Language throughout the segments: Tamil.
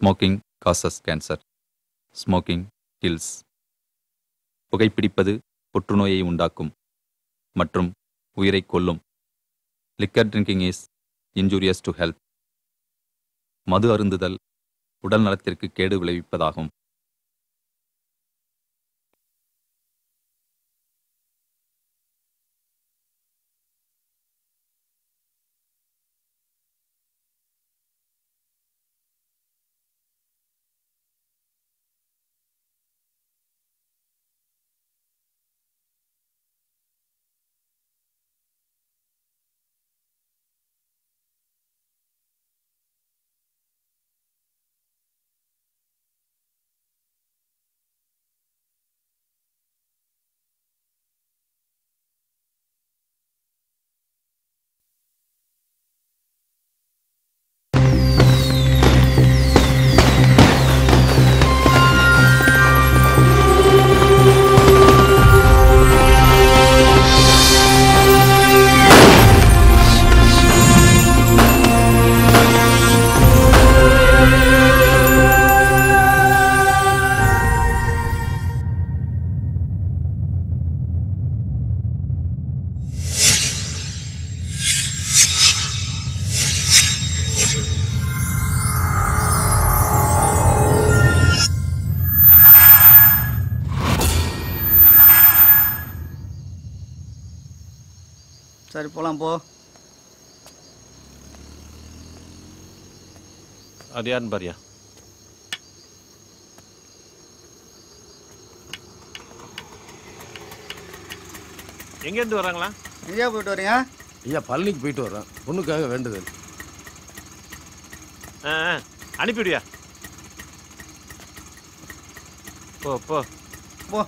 Smoking causes cancer. Smoking kills. புகைப்பிடிப்பது புற்றுநோயை உண்டாக்கும் மற்றும் உயிரை கொல்லும். Liquor drinking is injurious to health. மது அருந்துதல் உடல் நலத்திற்கு கேடு விளைவிப்பதாகும். சரி போலாம் போ. அது யாருன்னு பாரியா? எங்கேருந்து வராங்களா? எங்கேயா போயிட்டு வரீங்க? ஐயா பழனிக்கு போயிட்டு வர்றேன், பொண்ணுக்காக வேண்டுதல். அனுப்பிவிடியா? போ போ போ.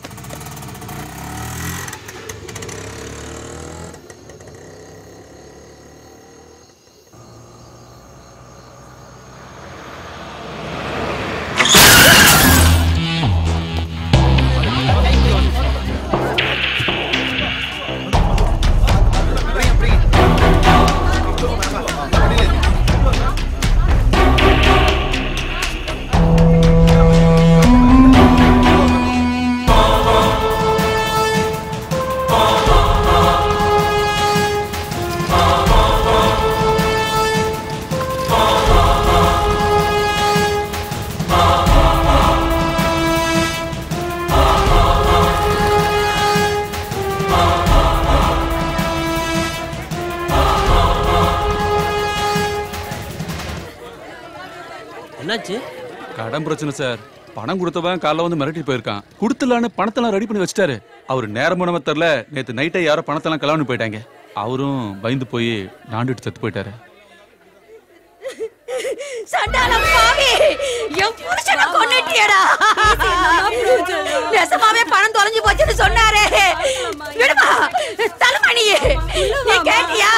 என்னாச்சு? கடன் பிரச்சனை சார். பணம் கொடுத்தவன் காலைல வந்து மிரட்டி போயிருக்கான். கொடுத்துலான்னு பணத்தெல்லாம் ரெடி பண்ணி வச்சுட்டாரு. அவரு நேரமும் நம்ம தெரியல. நேற்று நைட்டே யாரோ பணத்தெல்லாம் கலவணி போயிட்டாங்க. அவரும் பயந்து போய் நாண்டுட்டு செத்து போயிட்டாரு. சண்டாளம் பாவி, என் புருஷனை கொன்னுட்டியடா. நெசமாவே பணம் தொலைஞ்சு போச்சுன்னு சொன்னாரே. விடுமா தலைமணி, நீ கேட்டியா?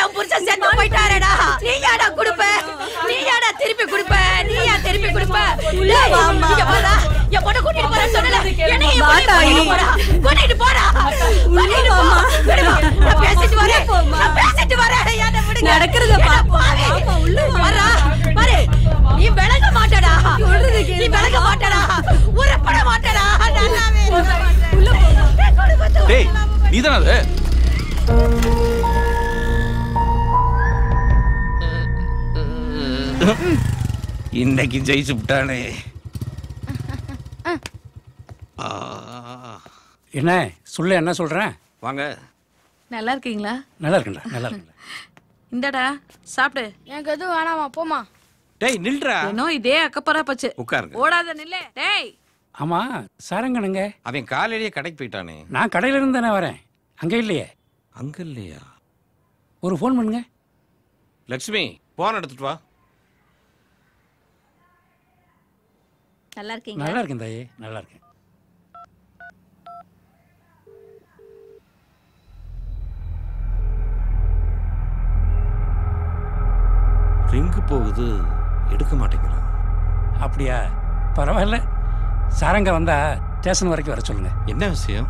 என் புருஷன் செத்து போயிட்டாரடா. நீ யாடா கொடுப்ப? நீ யாடா திருப்பி கொடுப்ப? நீ யா திருப்பி கொடுப்ப? இங்க போடா. என் பொண்ணை கூட்டிட்டு போறேன்னு சொன்னல. என்னையும் கூட்டிட்டு போடா. விடுமா, நான் பேசிட்டு வரேன். நடக்கிறத பாவி வரா பாரு. நீ விலக மாட்டடா. நீ விலக மாட்டடா. உரப்பட மாட்டடா. டேய் நீதானே அது? இன்னைக்கு ஜெயிச்சு விட்டானே. என்ன சொல்ல, என்ன சொல்றேன்? வாங்க. நல்லா இருக்கீங்களா? நல்லா இருக்குண்டா, நல்லா இருக்குண்டா. இந்தடா சாப்பிடு. எனக்கு எதுவும் வேணாமா, போமா. டேய் நில்றா. இன்னும் இதே அக்கப்பரா பச்சு. உட்காருங்க. ஓடாத நில்லே. டேய் ஆமா சாரங்கனுங்க? அவன் காலையிலேயே கடைக்கு போயிட்டானே. நான் கடையில இருந்து தானே வரேன். அங்க இல்லையே. அங்க இல்லையா? ஒரு ஃபோன் பண்ணுங்க. லட்சுமி போன் எடுத்துட்டு வா. நல்லா இருக்கீங்களா? நல்லா இருக்கேன் தாயே, நல்லா இருக்கேன். ரிங்கு போகுது, எடுக்க மாட்டேங்கிறான். அப்படியா? பரவாயில்ல. சாரங்க வந்தா ஸ்டேஷன் வரைக்கும் வர சொல்லுங்க. என்ன விஷயம்?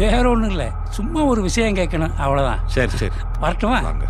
வேற ஒன்றும் இல்லை, சும்மா ஒரு விஷயம் கேட்கணும், அவ்வளோதான். சரி சரி வரட்டுமா? வாங்க.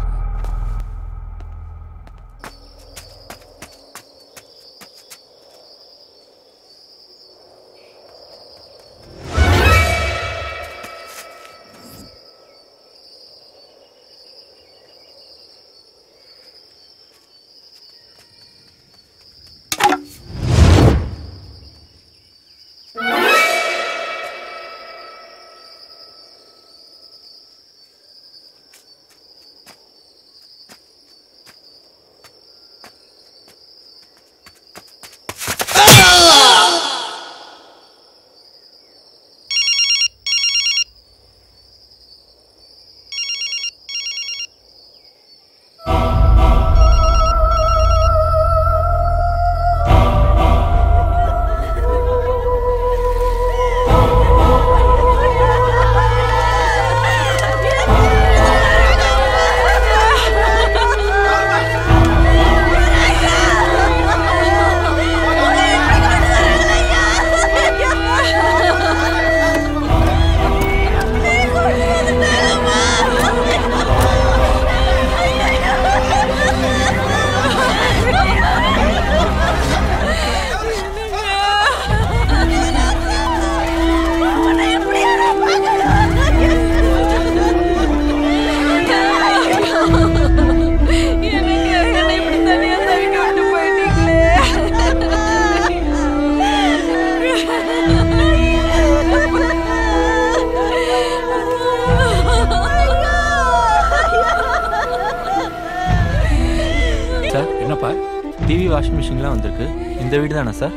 வாஷிங் மிஷின்லாம் வந்திருக்கு. இந்த வீடு தானே சார்?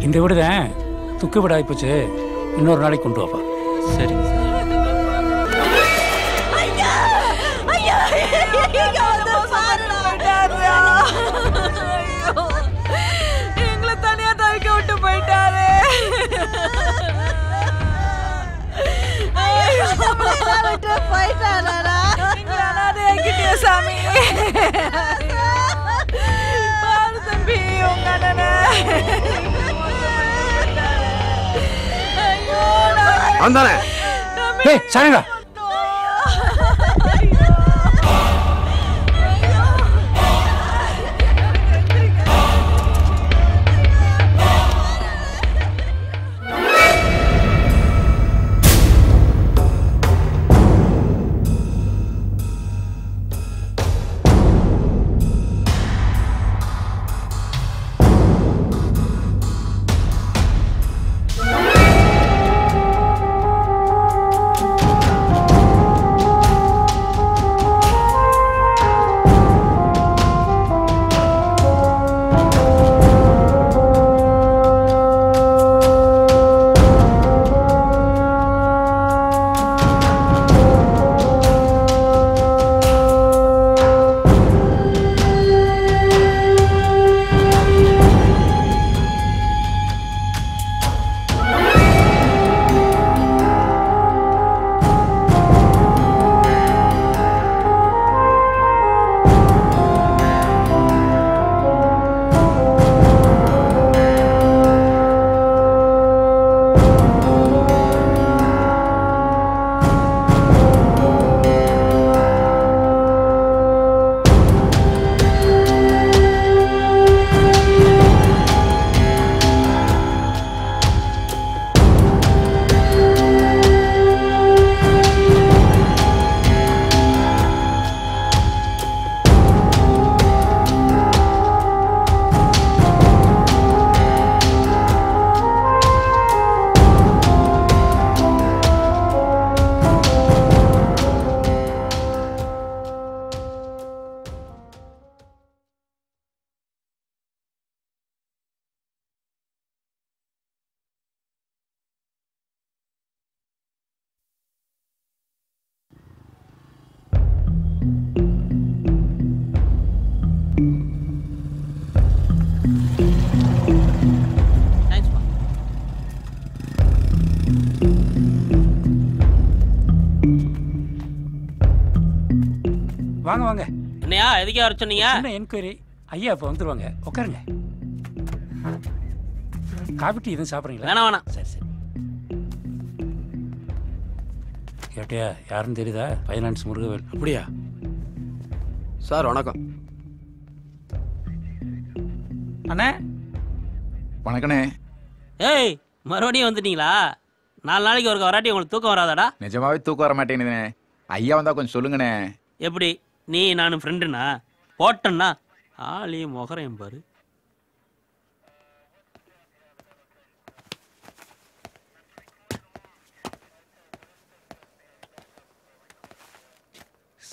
இந்த வீடு தான் துக்கு வீடு ஆகிப்போச்சு. இன்னொரு நாளைக்கு கொண்டு வாப்பா. சரிங்க சார். எங்களை தனியா தவிக்க விட்டு போயிட்டாரு. சாமி தம்பி உங்க வந்தானே சாயங்கா வாங்க வாங்க. என்னையா எதுக்கே வர சொன்னீங்க? என்ன என்கொயரி? ஐயா இப்போ வந்துருவாங்க, உட்காருங்க. காபி டீ எதுவும் சாப்பிட்றீங்களா? வேணாம் வேணாம். சரி சரி. கேட்டியா யாருன்னு தெரியுதா? ஃபைனான்ஸ் முருகவேல். அப்படியா சார்? வணக்கம் அண்ணே. வணக்கண்ணே. ஏய் மறுபடியும் வந்துட்டீங்களா? 4 நாளைக்கு ஒருக்க வராட்டி உங்களுக்கு தூக்கம் வராதாடா? நிஜமாவே தூக்கம் வர மாட்டேங்குதுண்ணே. ஐயா வந்தா கொஞ்சம் சொல்லுங்கண்ணே. எப்படி நீ நானும் ஃப்ரெண்டுண்ணா? போட்டேன்னா ஆளையும் முகரையும் பாரு.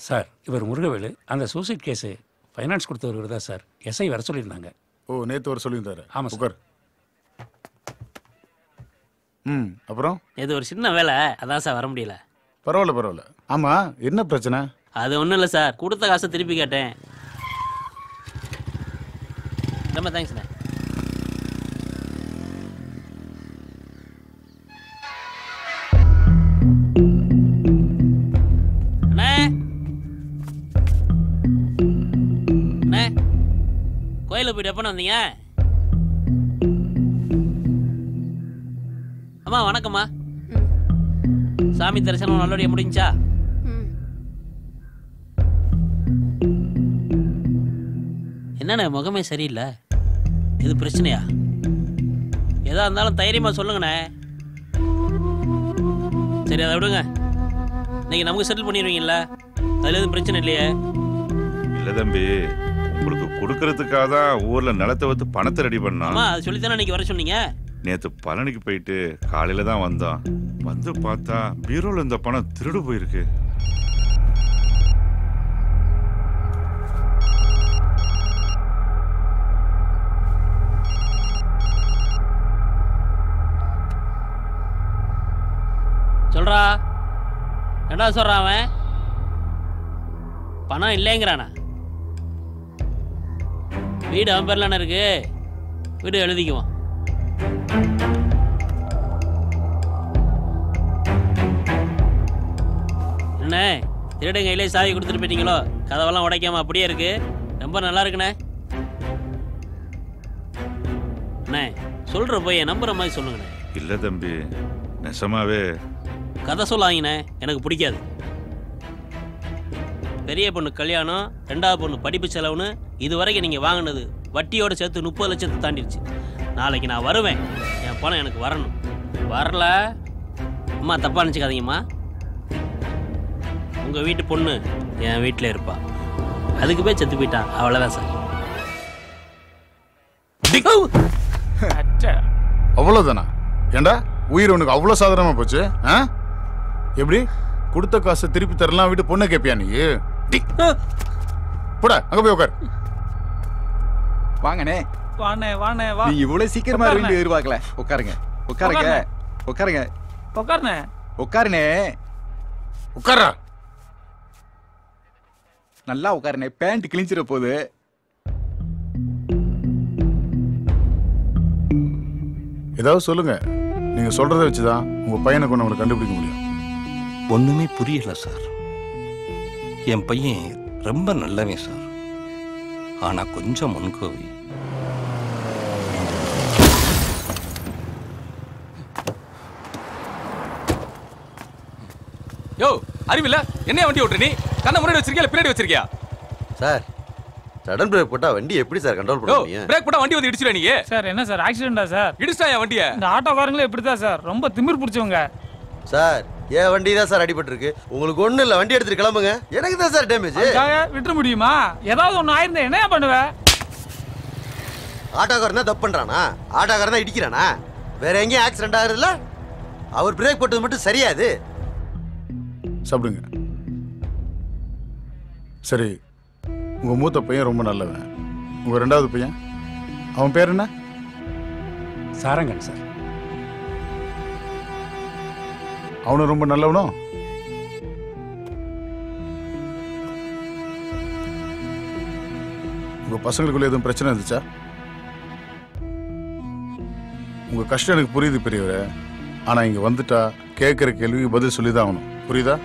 சார் இவர் முருகவேலு. அந்த சூசைட் கேஸு ஃபைனான்ஸ் கொடுத்தவர்கள் தான் சார். எஸ்ஐ வர சொல்லியிருந்தாங்க. ஓ, நேற்று வர சொல்லியிருந்தாரு. ஆமாம் உட்கார். அப்புறம் இது ஒரு சின்ன வேலை, அதான் சார் வர முடியல. பரவாயில்ல பரவாயில்ல. ஆமா, என்ன பிரச்சனை? அது ஒன்றும் இல்லை சார், கொடுத்த காசை திருப்பி கேட்டேன். ரொம்ப தேங்க்ஸ்ண்ணே. அண்ணே அண்ணே, கோயிலுக்கு போயிட்டு எப்போ வந்தீங்க? அம்மா வணக்கம்மா. சாமி தரிசனம் நல்லபடியாக முடிஞ்சா? என்னண்ணே முகமே சரியில்லை, இது பிரச்சனையா? எதா இருந்தாலும் தைரியமாக சொல்லுங்கண்ணே. சரி அதை விடுங்க, நீங்கள் நமக்கு செட்டில் பண்ணிடுவீங்கல்ல, அதில் எதுவும் பிரச்சனை இல்லையே? இல்லை தம்பி, உங்களுக்கு கொடுக்கறதுக்காக தான் ஊரில் நிலத்தை வைத்து பணத்தை ரெடி பண்ணோம். ஆமாம், அது சொல்லித்தானே இன்னைக்கு வர சொன்னீங்க. நேற்று பழனிக்கு போயிட்டு காலையில் தான் வந்தோம். வந்து பார்த்தா பீரோவில் இந்த பணம் திருடு போயிருக்கு. சொல்றா, என்னடா சொல்றான் அவன்? பணம் இல்லைங்கிறானா? வீடு அவன் பேர்லான இருக்கு, வீடு எழுதிக்குவான். என்ன திருடன் கையிலே சாவி கொடுத்துட்டு போயிட்டீங்களோ? கதவெல்லாம் உடைக்காம அப்படியே இருக்கு. ரொம்ப நல்லா இருக்குண்ணே. அண்ணே சொல்ற போய் நம்புற மாதிரி சொல்லுங்கண்ணே. இல்ல தம்பி, நெசமாவே கதை சொல்லாங்கண்ணே, எனக்கு பிடிக்காது. பெரிய பொண்ணு கல்யாணம், ரெண்டாவது பொண்ணு படிப்பு செலவுன்னு இது வரைக்கும் நீங்கள் வாங்கினது வட்டியோடு சேர்த்து 30 லட்சத்தை தாண்டிடுச்சு. நாளைக்கு நான் வருவேன், என் பணம் எனக்கு வரணும். வரல அம்மா தப்பா நினச்சிக்காதீங்கம்மா. உங்கள் வீட்டு பொண்ணு என் வீட்டில் இருப்பா, அதுக்கு போய் செத்து போயிட்டான், அவ்வளோதான் சார். அவ்வளோதானா? ஏண்டா உயிர் உனக்கு அவ்வளோ சாதாரணமா போச்சு? எப்படி கொடுத்த காசை திருப்பி தரலாம் வீட்டு பொண்ணை கேட்பியா நீ? போடா அங்க போய் உட்கார். வாங்கண்ணே. வாண்ணே வாண்ணே வா. நீ இவ்வளவு சீக்கிரமா வருவீங்க எதிர்பார்க்கல. உட்காருங்க உட்காருங்க உட்காருங்க உட்காருண்ணே. உட்காருண்ணே. உட்காரா. நல்லா உட்காருண்ணே, பேண்ட் கிழிஞ்சிட போகுது. ஏதாவது சொல்லுங்க. நீங்க சொல்றதை வச்சுதான் உங்க பையனை கொண்டு அவங்களை கண்டுபிடிக்க முடியும். ஒண்ணுமே புரியல சார். என் பையன் ரொம்ப நல்லவன் சார், ஆனா கொஞ்சம் முன்கோவி. யோ அறிவில்ல, என்ன வண்டி ஓட்டுற நீ? கண்ணை முன்னாடி வச்சிருக்கியா இல்ல பின்னாடி வச்சிருக்கியா? சார் சடன் பிரேக் போட்டா வண்டி எப்படி சார் கண்ட்ரோல் பண்ணுவீங்க? பிரேக் போட்டா வண்டி வந்து இடிச்சிர நீ. சார் என்ன சார் ஆக்சிடென்ட்டா சார்? இடிச்சாயா வண்டியை? இந்த ஆட்டோக்காரங்களே இப்படிதான் சார், ரொம்ப திமிர் பிடிச்சவங்க. சார் என் வண்டி தான் சார் அடிபட்டு இருக்கு. உங்களுக்கு ஒண்ணு இல்ல, வண்டி எடுத்துட்டு கிளம்புங்க. எனக்கு தான் சார் டேமேஜ். விட்டுற முடியுமா? ஏதாவது ஒண்ணு ஆயிருந்தா என்ன பண்ணுவ? ஆட்டோக்காரன் தான் தப்பு பண்றானா? ஆட்டோக்காரன் தான் இடிக்கிறானா? வேற எங்கேயும் ஆக்சிடென்ட் ஆகுதுல்ல? அவர் பிரேக் போட்டது மட்டும் சரியாது. சாப்பிடுங்க. சரி, உங்க மூத்த பையன் ரொம்ப நல்லவன். உங்க ரெண்டாவது பையன், அவன் பேர் என்ன? சாரங்கன் சார். அவனும் ரொம்ப நல்லவனோ? உங்க பசங்களுக்குள்ள எதுவும் பிரச்சனை இருந்துச்சா? உங்க கஷ்டம் எனக்கு புரியுது பெரியவரே. ஆனா இங்க வந்துட்டா கேட்கிற கேள்விக்கு பதில் சொல்லிதான் ஆகணும். புரியுதா?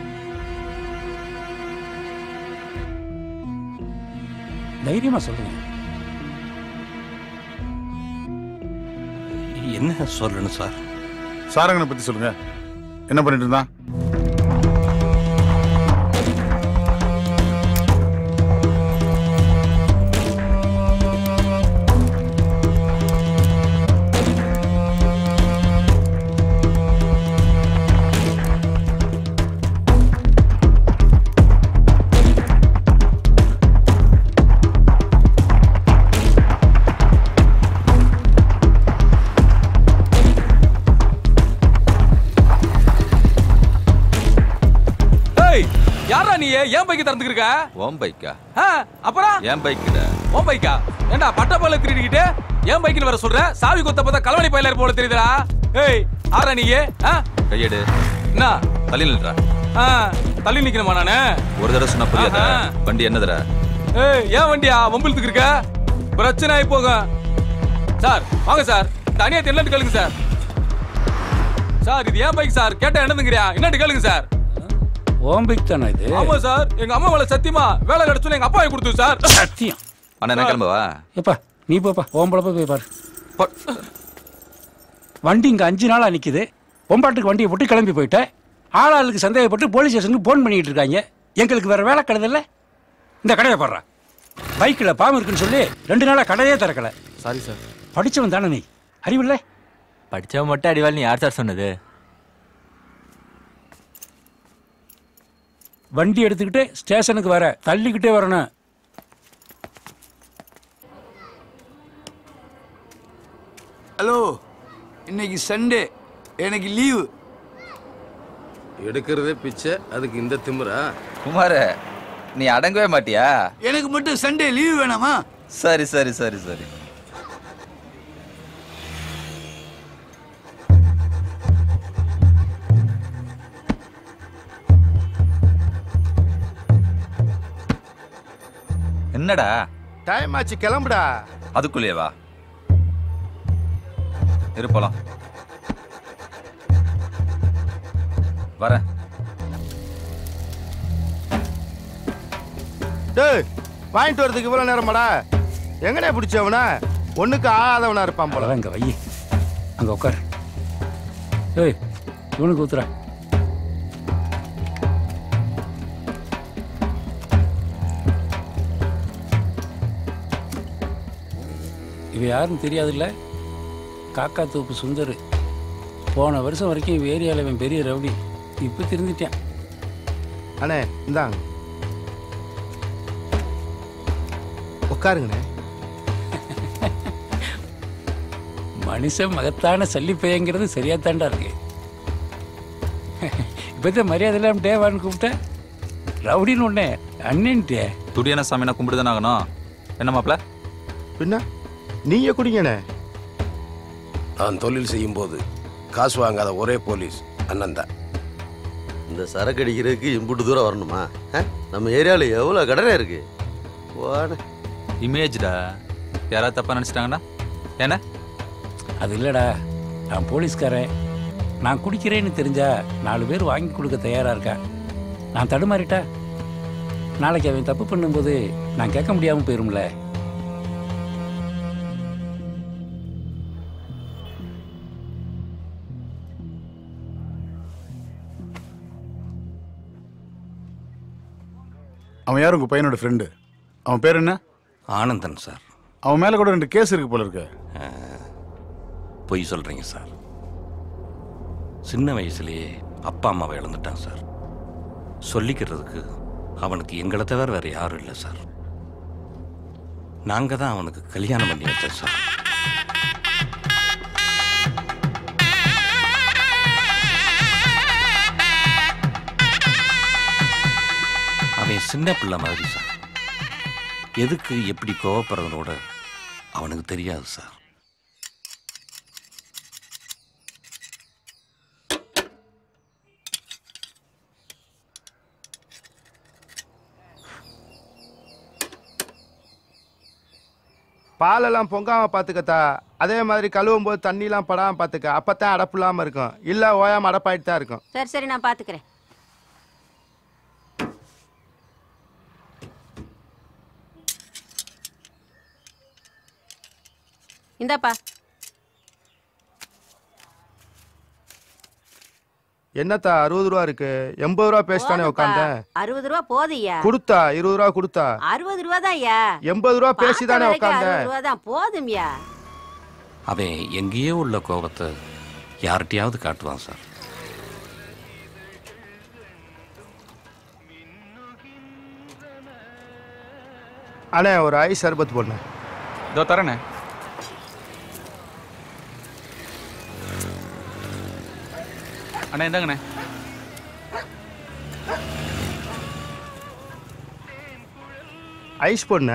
தைரியமா சொல்லுங்க. என்ன சொல்லணும் சார்? சாரங்கனை பத்தி சொல்லுங்க. என்ன பண்ணிட்டு இருந்தான்? ஏன் பைக் திறந்துக்கிருக்க? ஓம் பைக்கா? அப்புறம் ஏன் பைக்குடா? ஓம் பைக்கா? ஏண்டா பட்ட போல திருடிக்கிட்டு ஏன் பைக்குன்னு வர சொல்ற? சாவி கொத்த பார்த்தா கலவணி பையலர் போல தெரியுதுடா. ஏய் ஆறா நீ? கையெடு. என்ன தள்ளி நில்றா. தள்ளி நிக்கணுமா நானு? ஒரு தடவை சொன்னா புரியாதா? வண்டி என்னதுடா? ஏய் ஏன் வண்டியா வம்பிழுத்துக்கு இருக்க? பிரச்சனை ஆகி போக. சார் வாங்க சார், தனியா தெரியலன்னு கேளுங்க சார். சார் இது ஏன் பைக் சார், கேட்டா என்னதுங்கறியா? என்னன்னு கேளுங்க சார். ஓம் பைக் தானே இது? ஆமா சார், எங்க அம்மா மேல சத்தியமா வேலை கிடைச்சுன்னு எங்க அப்பாவை கொடுத்து சார். சத்தியம். அண்ணா என்ன கிளம்பவா? எப்பா நீ போப்பா, ஓம்பளப்பா போய் பாரு. வண்டி இங்க 5 நாளா நிக்குது. ஒம்பாட்டுக்கு வண்டியை போட்டு கிளம்பி போயிட்ட. ஆளாளுக்கு சந்தேகப்பட்டு போலீஸ் ஸ்டேஷனுக்கு போன் பண்ணிட்டு இருக்காங்க. எங்களுக்கு வேற வேலை கிடையாது. இந்த கடையை பாடுறா. பைக்கில் பாம்பு இருக்குன்னு சொல்லி 2 நாளா கடையே திறக்கல. Sorry sir. படிச்சவன் தானே நீ? அறிவில்லை? படிச்சவன் மட்டும் அடிவாள். நீ யார் சார் சொன்னது? வண்டி எடுத்துக்கிட்டு ஸ்டேஷனுக்கு வர தள்ளிக்கிட்டே வரணும். ஹலோ, இன்னைக்கு சண்டே, எனக்கு லீவு. எடுக்கிறதே பிச்சை, அதுக்கு இந்த திமிரா? குமார நீ அடங்கவே மாட்டியா? எனக்கு மட்டும் சண்டே லீவு வேணாமா? சரி சரி சரி சரி. என்னடா டைம் ஆச்சு, கிளம்புடா. அதுக்குள்ளேயே வா. இரு போலாம். வரேன். டேய், வாங்கிட்டு வரதுக்கு இவ்வளவு நேரமாடா? எங்கடா பிடிச்சவனா? ஒண்ணுக்கு ஆகாதவனா இருப்பான் போல. அங்க வை, அங்க உட்கார். ஏய், இவனுக்கு ஊத்துறா. இவ யாருன்னு தெரியாதுல்ல? காக்கா தோப்பு சுந்தர். போன வருஷம் வரைக்கும் இவ ஏரியாவில் இவன் பெரிய ரவுடி. இப்போ திருந்திட்டான். அண்ணே இந்தாங்க, உட்காருங்கண்ணே. மனுஷன் மகத்தான சல்லிப்பையங்கிறது சரியா தாண்டா இருக்கு. இப்போதான் மரியாதை இல்லாம டேவான்னு கூப்பிட்டேன். ரவுடின்னு ஒன்னே அண்ணன்ட்டே. துடியான சாமினா கும்பிடுதானே ஆகணும். என்ன மாப்பிள்ள? பின்ன நீங்க குடிங்கண்ணே. நான் தொழில் செய்யும் போது காசு வாங்காத ஒரே போலீஸ் அண்ணன் தான். இந்த சரக்கு அடிக்கிறதுக்கு இம்புட்டு தூரம் வரணுமா? நம்ம ஏரியாவில் எவ்வளோ கடனை இருக்கு. இமேஜ்டா, யாராவது தப்பா நினைச்சிட்டாங்கன்னா என்ன? அது இல்லடா, நான் போலீஸ்காரன். நான் குடிக்கிறேன்னு தெரிஞ்சா 4 பேர் வாங்கி கொடுக்க தயாரா இருக்கேன். நான் தடுமாறிட்டா நாளைக்கு அவன் தப்பு பண்ணும்போது நான் கேட்க முடியாம போயிரும்ல. அவன் யார்? உங்க பையனோட ஃப்ரெண்டு. அவன் பேர் என்ன? ஆனந்தன் சார். அவன் மேல கூட 2 கேஸ் இருக்கு போல இருக்கு. பொய் சொல்றீங்க சார். சின்ன வயசுலயே அப்பா அம்மாவை இழந்துட்டான் சார். சொல்லிக்கிறதுக்கு அவனுக்கு எங்களை தவிர வேற யாரும் இல்லை சார். நாங்க தான் அவனுக்கு கல்யாணம் பண்ணி வச்சோம் சார். அவன் சின்ன பிள்ளை மாதிரி சார். எதுக்கு எப்படி கோவப்படுறதோட அவனுக்கு தெரியாது சார். பாலெல்லாம் பொங்காம பாத்துக்கத்தா. அதே மாதிரி கழுவும் போது தண்ணிலாம் படாம பாத்துக்க. அப்பதான் அடப்பு இல்லாம இருக்கும். இல்ல ஓயாம அடப்பாயிட்டு தான் இருக்கும். சரி சரி, நான் பாத்துக்கிறேன். இந்தாப்பா. என்னத்தா 60 ரூபா இருக்கு? 80 ரூபா பேசிட்டானே உட்காந்தேன். 60 ரூபா போதுயா. கொடுத்தா 20 ரூபா கொடுத்தா. 60 ரூபா தான்யா. 80 ரூபா பேசிதானே உட்காந்தேன். 60 ரூபா தான் போதும்யா. அவன் எங்கேயோ உள்ள கோபத்தை யார்கிட்டயாவது காட்டுவான் சார். அண்ணே, ஒரு ஐஸ் சர்பத் போடுங்க. இதோ தரேண்ணே. அண்ணா இந்தாங்கண்ணே. ஐஸ் போடுன.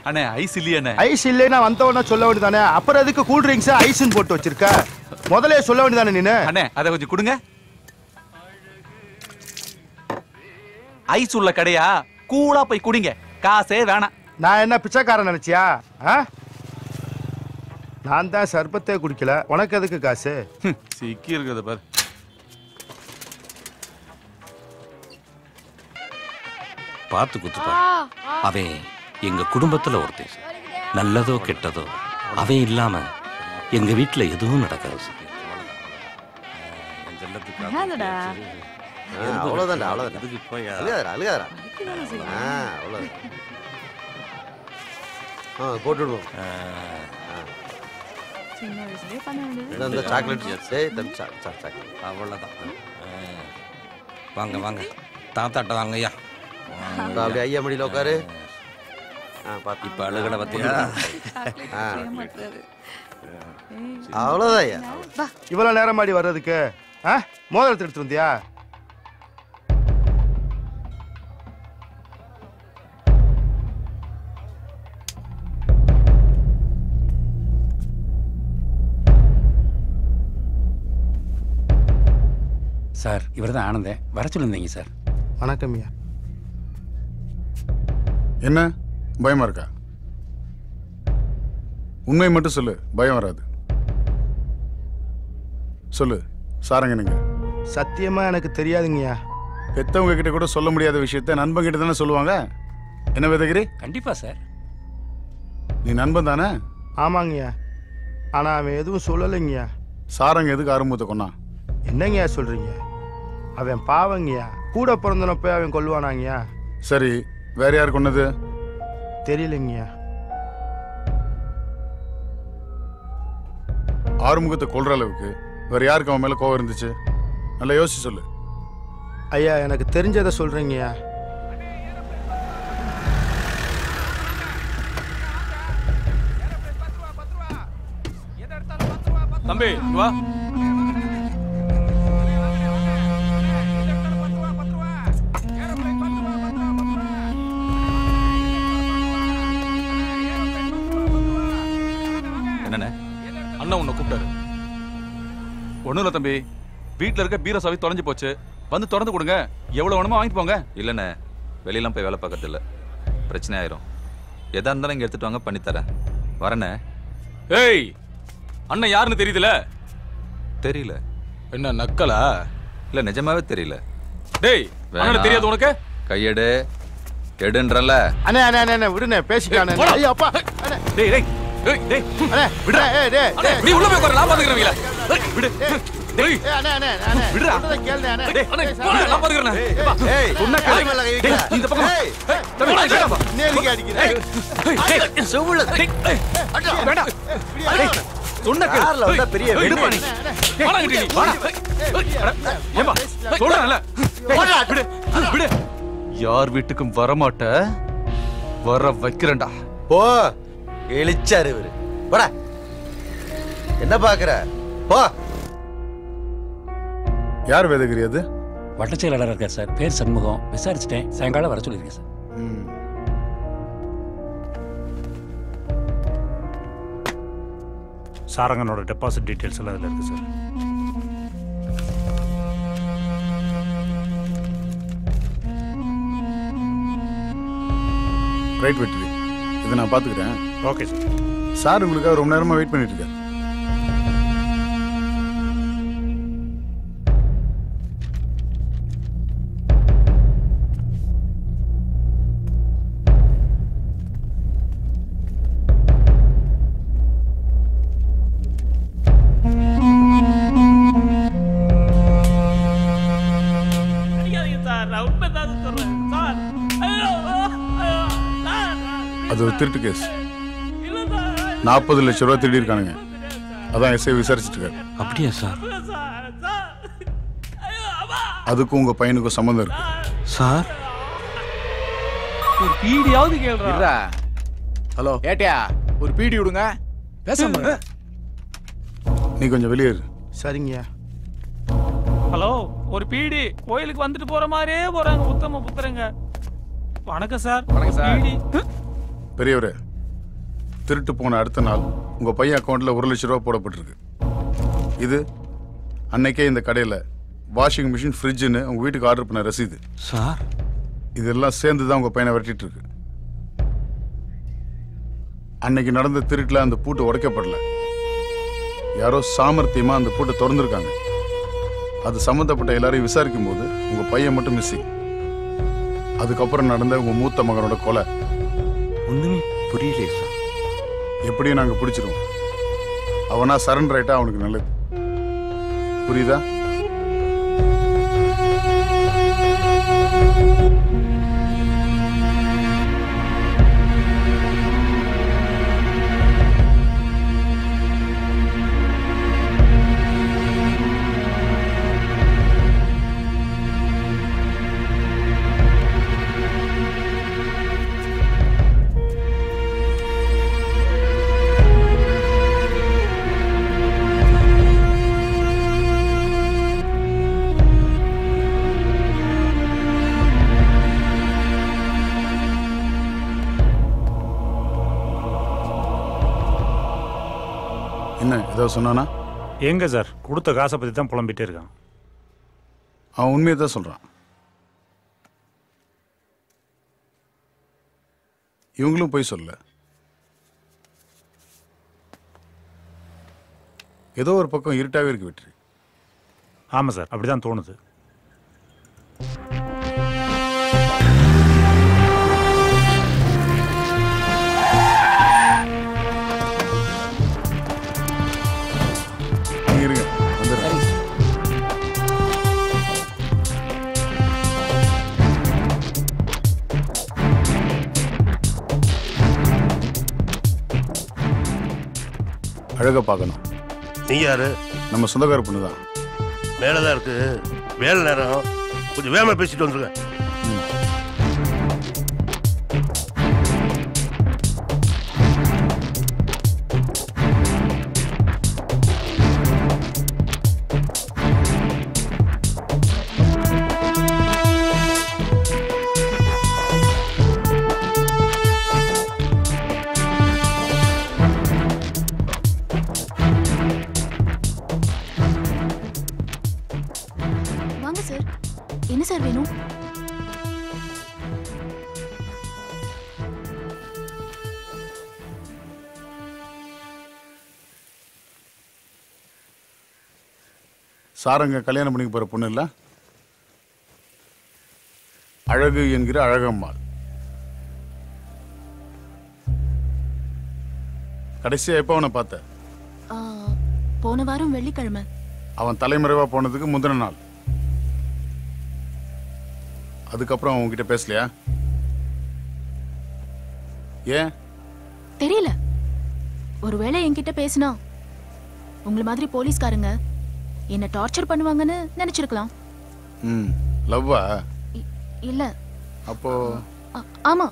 அண்ணே ஐஸ் இல்லையாண்ணே? ஐஸ் இல்லைன்னா வந்தவொடனே சொல்ல வேண்டியதானே. அப்புறம் எதுக்கு கூல் ட்ரிங்க்ஸ் ஐஸ்ன்னு போட்டு வச்சிருக்க? முதல்ல சொல்ல வேண்டியதானே நீனு. அண்ணே அதை கொஞ்சம் கொடுங்க. ஐஸ் உள்ள கடையா? கூலா போய் குடிங்க, காசே வேணாம். நான் என்ன பிச்சைக்காரன் நினைச்சியா? நான் தான் சர்பத்தே குடிக்கல, உனக்கு எதுக்கு காசு? சிக்கி இருக்கிறத பாரு. பார்த்து குத்துப்பா. அவன் எங்க குடும்பத்துல ஒருத்தன். நல்லதோ கெட்டதோ அவன் இல்லாம எங்க வீட்டுல எதுவும் நடக்காது. அவ்வளவுதான், அழுகாதரா. போட்டுடுவோம். அவ்வளவுதான். வாங்க வாங்க, தாத்தாட்ட வாங்கய்யா. அப்படியே ஐயா மடியில் உட்காரு. இப்ப அழுகலை பத்தியா? அவ்வளோதான் ஐயா. இவ்வளவு நேரம் மாடி வர்றதுக்கு மோதிரத்தை எடுத்து வந்தியா? சார், இவர் தான் ஆனந்தன். வர சொல்லியிருந்தீங்க சார். வணக்கம் ஐயா. என்ன பயமா இருக்கா? உண்மை மட்டும் சொல்லு, பயம் வராது. சொல்லு, சாரங்க நீங்க. சத்தியமா எனக்கு தெரியாதுங்கய்யா. பெத்தவங்க கிட்ட கூட சொல்ல முடியாத விஷயத்த நண்பன் கிட்ட தானே சொல்லுவாங்க. என்ன வேதகிரி? கண்டிப்பா சார். நீ நண்பன் தானே? ஆமாங்கய்யா. ஆனா அவன் எதுவும் சொல்லலைங்கய்யா. சாரங்க எதுக்கு ஆரம்பத்தை கொண்டான்? என்னங்கய்யா சொல்றீங்க? அவன் பாவங்கய்யா. கூட பிறந்தனப்ப அவன் கொல்லுவானாங்கய்யா. சரி, வேற யார் கொன்னது? தெரியலைங்கய்யா. ஆறுமுகத்தை கொல்ற அளவுக்கு வேற யாருக்கு அவன் மேல கோவம் இருந்துச்சு? நல்லா யோசிச்சு சொல்லு. ஐயா, எனக்கு தெரிஞ்சதை சொல்றீங்கய்யா. தம்பி வா. என்னண்ணே? அண்ணா உன்னை கூப்பிட்டாரு. ஒண்ணும் இல்ல தம்பி, வீட்டுல இருக்க பீரோ சாவி தொலைஞ்சு போச்சு, வந்து திறந்து கொடுங்க, எவ்வளவு வேணுமோ வாங்கிட்டு போங்க. இல்லைண்ணே, வெளியெல்லாம் போய் வேலை பார்க்கறது இல்லை, பிரச்சனை ஆயிரும். எதா இருந்தாலும் இங்கே எடுத்துட்டு வாங்க, பண்ணித்தரேன். வரண்ணே. ஏய், அண்ணன் யாருன்னு தெரியுதுல? தெரியல. என்ன நக்கலா? இல்ல நிஜமாவே தெரியல. டேய், அண்ணன் தெரியாது உனக்கு? கையெடு, எடுன்றல. அண்ணே அண்ணே அண்ணே விடுனே, பேசிட்டானே. ஐயோ அப்பா. அண்ணே டேய் டேய் டேய் டேய் அண்ணே விடுடா. ஏய் டேய் டேய் நீ உள்ள போய் உட்காரு, நான் பாத்துக்கறேன். விடு. டேய் அண்ணே அண்ணே அண்ணே விடுடா. சொல்றத கேளுடா அண்ணே. டேய் அண்ணே நான் பாத்துக்கறேன். ஏய் சொன்னா யார் மேல கை வைக்கிற? இந்த பக்கம். ஏய் தம்பி வேண்டாம். நேருக்கு அடிக்கிறேன். செவுல வேண்டாம். டேய் சொன்னா கேளு. கார்ல வந்தா பெரிய விடுப்பா நீ. வாடா கிட்ட நீ வாடா. ஏப்பா சொல்றேன்ல. விடு விடு. யார் வீட்டுக்கும் வர மாட்ட, வர வைக்கிறேன்டா. போ, எலிச்சாரு இவரு. போடா. என்ன பாக்குற? போ. யார் வேதகிரி அது? வட்டச் செயலாளர் இருக்கார் சார், பேர் சண்முகம். விசாரிச்சுட்டேன், சாயங்காலம் வர சொல்லியிருக்கேன் சார். சாரங்கனோட டெபாசிட் டீட்டெயில்ஸ் எல்லாம் இதில் இருக்குது சார். ரைட் வெற்றி, இதை நான் பார்த்துக்கிறேன். Okay sir. சார் உங்களுக்காக ரொம்ப நேரமாக வெயிட் பண்ணிட்டு இருக்காரு. அது ஒரு திருட்டு கேஸ். 40 லட்சம் ரூபாய் திருடி இருக்கானுங்க. அதான் எஸ்ஐ விசாரிச்சுட்டு இருக்காரு. அப்படியா சார்? அதுக்கும் உங்க பையனுக்கும் சம்மந்தம் இருக்கு சார். ஒரு பீடியாவது கேளுடா. ஹலோ ஏட்டியா, ஒரு பீடி விடுங்க, பேசாம. நீ கொஞ்சம் வெளியே இரு. சரிங்கய்யா. ஹலோ, ஒரு பீடி. கோயிலுக்கு வந்துட்டு போற மாதிரியே போறாங்க உத்தம புத்திரங்க. வணக்கம் சார். வணக்கம் சார். பீடி. பெரியவரே, திருட்டு போன அடுத்த நாள் உங்க பையன் அக்கௌண்ட்ல 1 லட்சம் ரூபாய் போடப்பட்டிருக்கு. இது அன்னைக்கே இந்த கடையில வாஷிங் மிஷின், ஃப்ரிட்ஜுன்னு உங்க வீட்டுக்கு ஆர்டர் பண்ண ரசீது சார். இதெல்லாம் சேர்ந்து தான் உங்க பையனை விரட்டிட்டு இருக்கு. அன்னைக்கு நடந்த திருட்டுல அந்த பூட்டு உடைக்கப்படல. யாரோ சாமர்த்தியமா அந்த பூட்டை திறந்துருக்காங்க. அது சம்பந்தப்பட்ட எல்லாரையும் விசாரிக்கும் போது உங்க பையன் மட்டும் மிஸ்ஸிங். அதுக்கப்புறம் நடந்த உங்க மூத்த மகனோட கொலை. ஒண்ணுமே புரியலையே சார். எப்படியும் நாங்க பிடிச்சிருவோம். அவனா சரண்டர் ஆயிட்டா அவனுக்கு நல்லது. புரியுதா? என்ன ஏதாவது சொன்னானா? எங்க சார், கொடுத்த காசை பற்றி தான் புலம்பிட்டே இருக்கான். அவன் உண்மையை தான் சொல்றான். இவங்களும் போய் சொல்ல. ஏதோ ஒரு பக்கம் இருட்டாவே இருக்கு வெற்றி. ஆமாம் சார், அப்படிதான் தோணுது. இருங்க வந்துடுறேன். அழகா பார்க்கணும். நீ யாரு? நம்ம சொந்தக்கார பொண்ணு தான். மேலதான் இருக்கு, வேலை நேரம், கொஞ்சம் வேகமா பேசிட்டு வந்துருங்க. வாங்க சார். என்ன சார் வேணும்? சாரங்க கல்யாணம் பண்ணிக்க போற பொண்ணு இல்ல, அழகு என்கிற அழகம்மாள். கடைசியா எப்ப அவனை பார்த்த? போன வாரம் வெள்ளிக்கிழமை. அவன் தலைமறைவா போனதுக்கு முந்தின நாள். அதுக்கப்புறம் அவன் உங்ககிட்ட பேசலையா? ஏன் தெரியல. ஒருவேளை என்கிட்ட பேசினா உங்களை மாதிரி போலீஸ்காரங்க என்ன டார்ச்சர் பண்ணுவாங்கன்னு நினைச்சிருக்கலாம். லவ்வா? இல்ல. அப்போ ஆமா.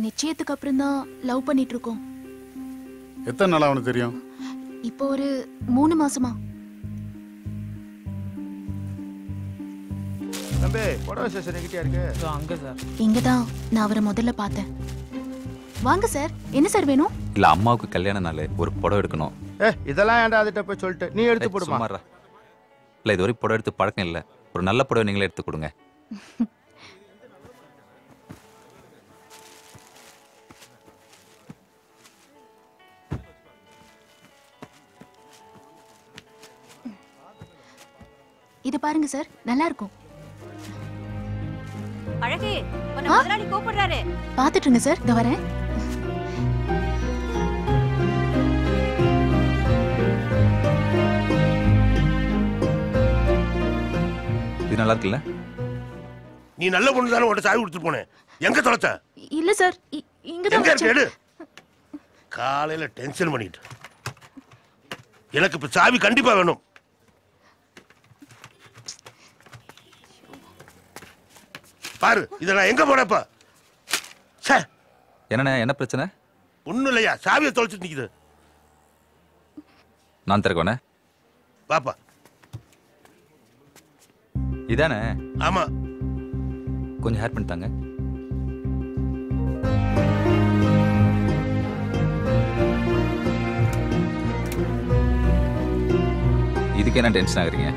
நிச்சயத்துக்கு அப்புறம் தான் லவ் பண்ணிட்டு இருக்கோம். எத்தனை நாள் அவனுக்கு தெரியும்? இப்போ ஒரு 3 மாசமா. தம்பி புடவை ஸ்டேஷன் எங்கிட்டயா இருக்கு? அங்க சார். இங்கதான் நான் அவரை முதல்ல பார்த்தேன். வாங்க சார். என்ன சார் வேணும்? இல்ல அம்மாவுக்கு கல்யாண நாள், ஒரு புடவை எடுக்கணும். இதெல்லாம் ஏன்டா அதுட்ட போய் சொல்லிட்டு நீ எடுத்து போடுமா? இல்ல இது வரைக்கும் புடவை எடுத்து பழக்கம் இல்ல, ஒரு நல்ல புடவை நீங்களே எடுத்து கொடுங்க. இது பாருங்க சார், நல்லா இருக்கும். அழகே, உன்னை முதலாளி கூப்பிடுறாரு. பாத்துட்டுங்க சார், இதோ வரேன். இது நல்லா இருக்குல்ல? நீ நல்ல பொண்ணு தானே, உன்கிட்ட சாவி கொடுத்துட்டு போனேன். எங்க தொலைச்ச? இல்ல சார், இங்கதான் இருக்கு. எடு. காலையில டென்ஷன் பண்ணிட்டு. எனக்கு இப்ப சாவி கண்டிப்பா வேணும். பாரு, இத நான் எங்க போனப்ப? என்ன பிரச்சனை? ஒண்ணும் இல்லையா, சாவியை தொலைச்சிட்டு நிக்குது. நான் திறக்கோனே. பாப்பா. இதானே? ஆமா. கொஞ்சம் ஹேர் பண்ணிட்டாங்க. இதுக்கு என்ன டென்ஷன் ஆகுறீங்க?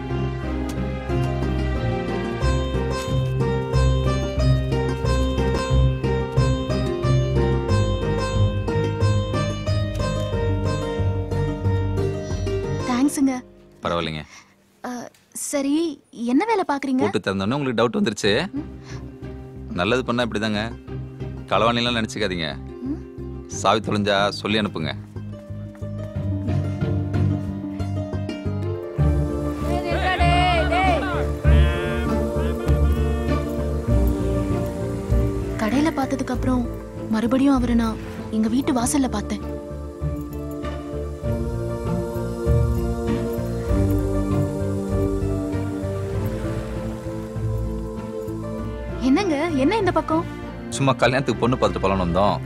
தேங்க்ஸுங்க. பரவாயில்லைங்க. சரி, என்ன வேலை பாக்குறீங்க? போட்டு திறந்தோடனே உங்களுக்கு டவுட் வந்துருச்சு. நல்லது பண்ணா இப்படிதாங்க, களவாணிலாம் நினைச்சுக்காதீங்க. சாவி தொலைஞ்சா சொல்லி அனுப்புங்க. கடையில பார்த்ததுக்கு அப்புறம் மறுபடியும் அவரை நான் எங்க வீட்டு வாசல்ல பார்த்தேன். என்னங்க, என்ன இந்த பக்கம்? சும்மா கல்யாணத்துக்கு பொண்ணு பார்த்துட்டு போலான்னு வந்தோம்.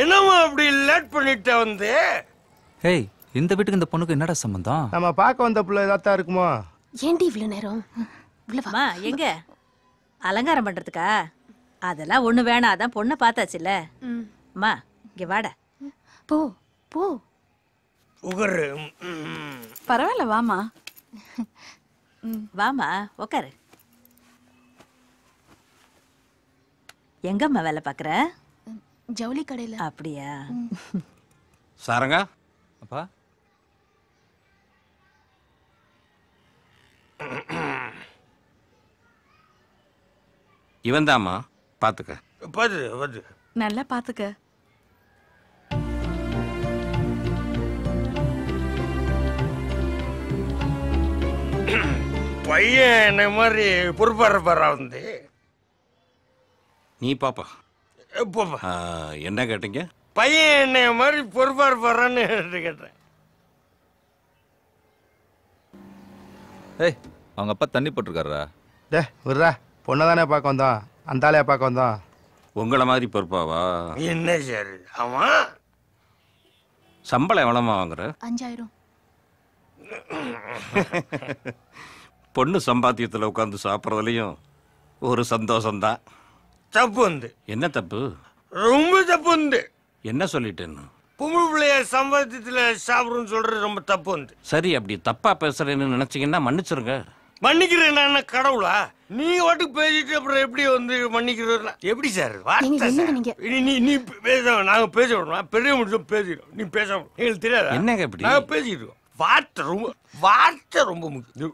என்னமா அப்படி லேட் பண்ணிட்ட வந்து? ஹேய், இந்த வீட்டுக்கு இந்த பொண்ணுக்கு என்னடா சம்பந்தம்? நம்ம பார்க்க வந்த புள்ள ஏதாத்தான் இருக்குமோ? ஏண்டி இவ்வளவு நேரம்? அம்மா எங்க அலங்காரம் பண்றதுக்கா? அதெல்லாம் ஒண்ணு வேணாம், அதான் பொண்ணை பார்த்தாச்சுல்ல. அம்மா இங்க வாடா. போ போ. உகரு. பரவாயில்ல வாமா. வாமா உக்காரு. எங்கம்மா வேலை பார்க்குற? ஜவுளி கடையில. அப்படியா? சாரங்கா. அப்பா. இவன் தாம்மா, பார்த்துக்க. பார்த்து நல்லா பார்த்துக்க. பையன் என்ன மாதிரி பொறுப்பாடுறப்பாரா வந்து. நீ பாப்பா. போப்பா. என்ன கேட்டீங்க? பையன் என்ன மாதிரி பொறுப்பாடுறான்னு கேட்டேன். ஏய், அவங்க அப்பா தண்ணி போட்டிருக்காரா? டே விட்றா, பொண்ணை தானே பார்க்க வந்தோம், அந்த ஆளையா பார்க்க வந்தோம். உங்களை மாதிரி பொறுப்பாவா? என்ன சார் ஆமா? சம்பளம் எவ்வளோமா வாங்குற? 5000. பொண்ணு சம்பாத்தியத்தில் உட்காந்து சாப்பிட்றதுலையும் ஒரு சந்தோஷம்தான். தப்பு வந்து. என்ன தப்பு? ரொம்ப தப்பு வந்து. என்ன சொல்லிட்டேன்னு? பொம்பளை பிள்ளைய சம்பாத்தியத்தில் சாப்பிடுன்னு சொல்றது ரொம்ப தப்பு வந்து. சரி, அப்படி தப்பா பேசுறேன்னு நினைச்சீங்கன்னா மன்னிச்சிருங்க. மன்னிக்கிறேன் நான் கடவுளா? நீங்க வாட்டுக்கு பேசிட்டு அப்புறம் எப்படி வந்து மன்னிக்கிறதுல எப்படி சார்? நீ பேச, நாங்க பேச விடணும், பெரிய முடியும் பேசிடும். நீ பேச எங்களுக்கு தெரியாது. என்னங்க இப்படி? நாங்க பேசிட்டு இருக்கோம். வார்த்தை ரொம்ப முக்கியம்.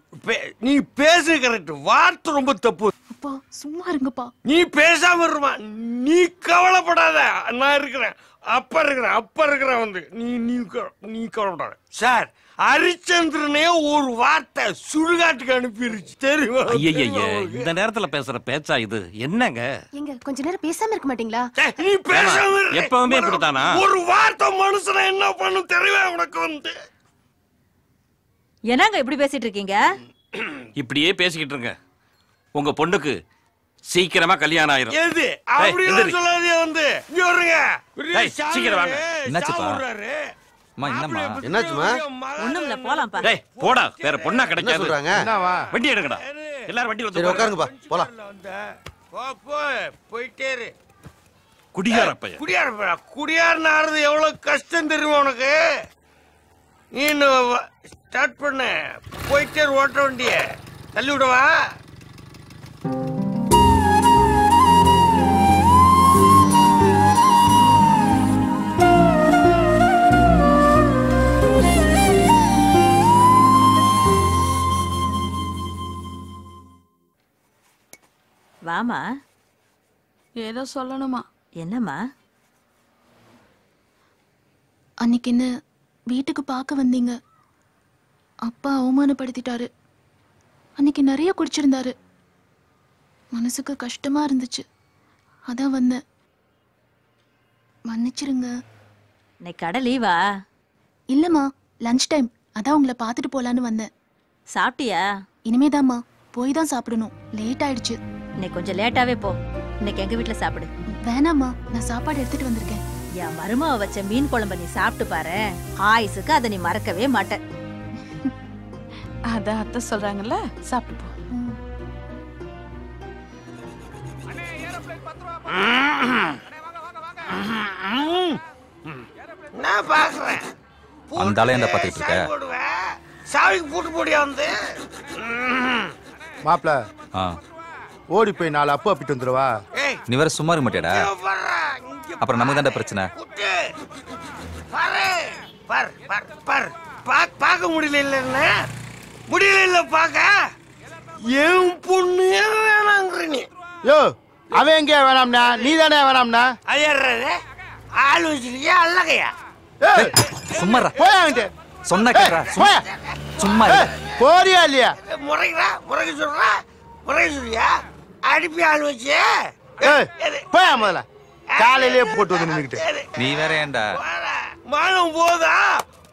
நீ பேசு கரெக்ட், வார்த்தை ரொம்ப தப்பு. அப்பா சும்மா இருங்கப்பா. நீ பேசாம இருமா, நீ கவலைப்படாத, நான் இருக்கிறேன், அப்ப இருக்கிறேன் வந்து. நீ கவலைப்படாத சார். ஹரிச்சந்திரனே ஒரு வார்த்தை சுடுகாட்டுக்கு அனுப்பிடுச்சு தெரியுமா? ஐயய்ய, இந்த நேரத்துல பேசுற பேச்சா இது? என்னங்க எங்க கொஞ்ச நேரம் பேசாம இருக்க மாட்டீங்களா? நீ பேசாம எப்பவுமே இப்படித்தானா? ஒரு வார்த்தை மனுஷனை என்ன பண்ணும் தெரியுமா உனக்கு வந்து? என்னங்க இப்படி பேசிட்டு இருக்கீங்க? இப்படியே பேசிக்கிட்டு இருங்க, உங்க பொண்ணுக்கு சீக்கிரமா கல்யாணம் ஆயிரும். எது அப்படியே சொல்லாதே வந்து. இங்க வருங்க, சீக்கிரம் வாங்க. என்னாச்சுப்பா? அம்மா என்னம்மா? என்னாச்சுமா? ஒண்ணுமில்ல, போலாம் பா. டேய் போடா, வேற பொண்ணா கிடைக்காது. சொல்றாங்க? வண்டி எடுங்கடா, எல்லாரும் வண்டி வந்து உட்காருங்கப்பா, போலாம். போயிட்டே இரு. குடியார பையன். குடியாரன்னு ஆறுது எவ்வளவு கஷ்டம் தெரியுமா உனக்கு? நீ ஸ்டார்ட் பண்ண போயிட்டே ஓட்ட வண்டிய தள்ளி விடவா? வாமா. ஏதோ சொல்லணுமா? என்னம்மா? அன்னைக்கு என்ன வீட்டுக்கு பார்க்க வந்தீங்க, அப்பா அவமானப்படுத்திட்டாரு. அன்னைக்கு நிறைய குடிச்சிருந்தாரு, மனசுக்கு கஷ்டமா இருந்துச்சு, அதான் வந்தேன். மன்னிச்சிருங்க. இன்னைக்கு கடை லீவா? இல்லம்மா, லஞ்ச் டைம், அதான் உங்களை பார்த்துட்டு போலான்னு வந்தேன். சாப்பிட்டியா? இனிமேதாம்மா, போய் தான் சாப்பிடணும், லேட் ஆயிடுச்சு. இன்னைக்கு கொஞ்சம் லேட்டாவே போ, இன்னைக்கு எங்க வீட்டுல சாப்பிடு. வேணாம்மா, நான் சாப்பாடு எடுத்துட்டு வந்திருக்கேன். என் மருமவ வச்ச மீன் குழம்பு நீ சாப்பிட்டு பாரு, ஆயுசுக்கு அதை நீ மறக்கவே மாட்ட. அதான் அத்தை சொல்றாங்கல்ல, சாப்பிட்டு போ. நான் பாக்குறேன். அந்த ஆளே என்ன பார்த்துட்டு இருக்க? சாவிக்கு போட்டு போடியா வந்து. மாப்பிள ஓடி போய் 4 அப்பு அப்பிட்டு வந்துருவா. நீ வேற சும்மா இருக்க மாட்டியாடா? அப்புறம் நமக்கு தான்டா பிரச்சனை. பார்க்க முடியல இல்ல, முடியல இல்ல பாக்க. என் பொண்ணு வேணாங்கிற நீ. யோ, அவன் எங்கேயா வேணாம்னா? நீ தானே வேணாம்னா? ஐயர்றது ஆள் வச்சிருக்கியா அல்லகையா? சும்மாடா, போயாங்கிட்டு சொன்னா கேக்குறா. சும்மா போறியா இல்லையா? முறைக்கு சொல்றியா? அடிப்பி ஆள் வச்சு போயா முதல்ல. காலையிலேயே போட்டு வந்து நின்னுக்கிட்டு நீ வேற ஏன்டா? மானம் போதா?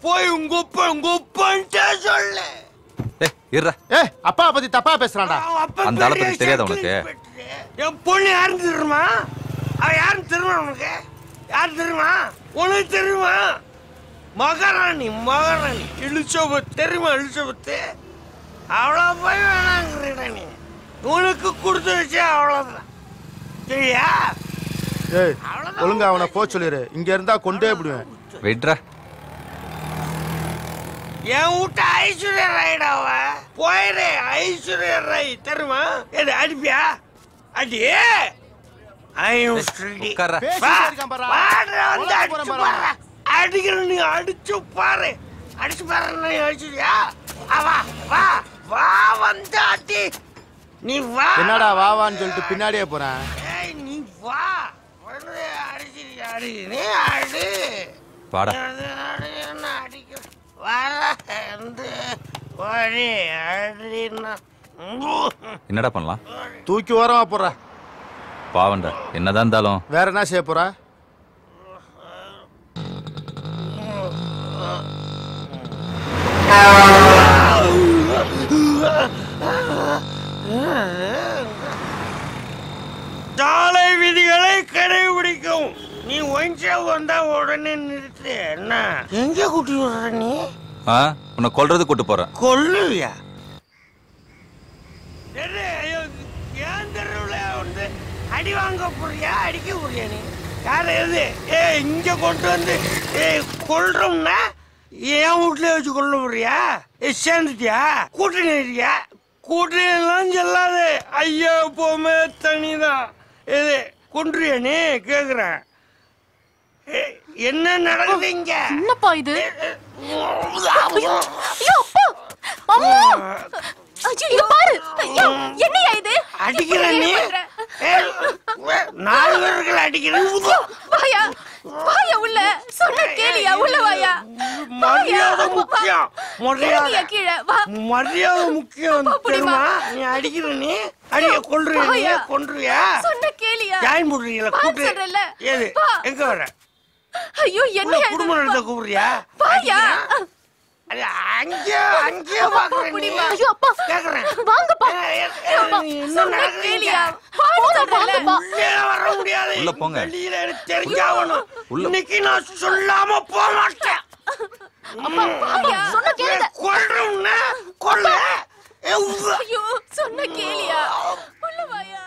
போய் உங்கப்பன்ட்டே சொல்லு. அப்பா பத்தி தப்பா பேசுறான்டா. அந்த ஆளை பத்தி தெரியாத உனக்கு? என் பொண்ணு யாருன்னு தெரியுமா? அவ யாருன்னு தெரியுமா உனக்கு? யாரு தெரியுமா? உனக்கு தெரியுமா? மகாராணி எலிசபெத் தெரியுமா? எலிசபெத் அவ்வளோ போய் வேணாங்கிறீடா நீ. உனக்கு கொடுத்து வச்சே அவ்வளோதான். சரியா? ஏய், ஒழுங்கா அவனை போ சொல்லிரு, இங்க இருந்தா கொண்டே விடுவேன். வெயிட்ரா. என் வீட்டு ஐஸ்வர்யா ராய்டாவ போயிரு. ஐஸ்வர்யா ராய் தெரியுமா? எது அடிப்பியா? அடி அடிக்கிற நீ அடிச்சு பாரு. அடிச்சு பாரு ஐஸ்வர்யா. வா வா வா வந்து அடி. நீ வா. என்னடா வாவான்னு சொல்லிட்டு பின்னாடியே போறேன். நீ வா. அடிச்சு அடி. நீ அடி. வாடா. அடிக்க வர என்னடா பண்ணலாம்? தூக்கி ஓரமா போற. பாவண்டா, என்னதான் இருந்தாலும் வேற என்ன செய்ய போற? சாலை விதிகளை கடைபிடிக்கும். நீ ஒன்சா வந்தா உடனே நிறுத்து. என்ன எங்க கூட்டி விடுற நீ? உன்னை கொல்றது கூட்டு போறேன். கொல்லுவியா? ஏன் தெருவுல வந்து அடி வாங்க போறியா? அடிக்க போறியா நீ? யார எது? இங்க கொண்டு வந்து கொல்றோம்னா என் வீட்டுல வச்சு கொல்ல போறியா? சேர்ந்துட்டியா? கூட்டணியா? கூட்டணிலாம் சொல்லாது. ஐயா போமே தனிதான். எது கொன்றியா நீ? கேக்குறேன். என்ன நடக்குது இங்க? என்னப்பா இது? ஐயோ அப்பா அம்மா ஐயோ இது பாரு. ஐயோ என்னையா இது? அடிக்கிற நீ? நாலு பேர்கள் அடிக்கிறேன். வாயா வாயா உள்ள. சொன்ன கேளியா? உள்ள வாயா. மரியாதை முக்கியம். மரியாதை கீழே வா. மரியாதை முக்கியம் தெரியுமா? நீ அடிக்கிற நீ? அடிக்க கொல்றியா? கொன்றியா? சொன்ன கேளியா? ஜாயின் போடுறீங்களா? கூட்டு ஏது? எங்க வர? ஐயோ என்ன குடும்ப நடத்த கூப்பிடுறியா? வாயா. அங்கே அங்கே பாக்குறேன். ஐயோ அப்பா கேக்குறேன். வாங்கப்பா. என்ன கேளியா? வாங்கப்பா. வர முடியாது. உள்ள போங்க. வெளியில எனக்கு தெரிஞ்சாவணும். இன்னைக்கு நான் சொல்லாம போக மாட்டேன். அப்பா வாயா. சொன்ன கேளுங்க. கொல்றோம்னா கொல்ல. ஐயோ சொன்ன கேளியா? உள்ள வாயா.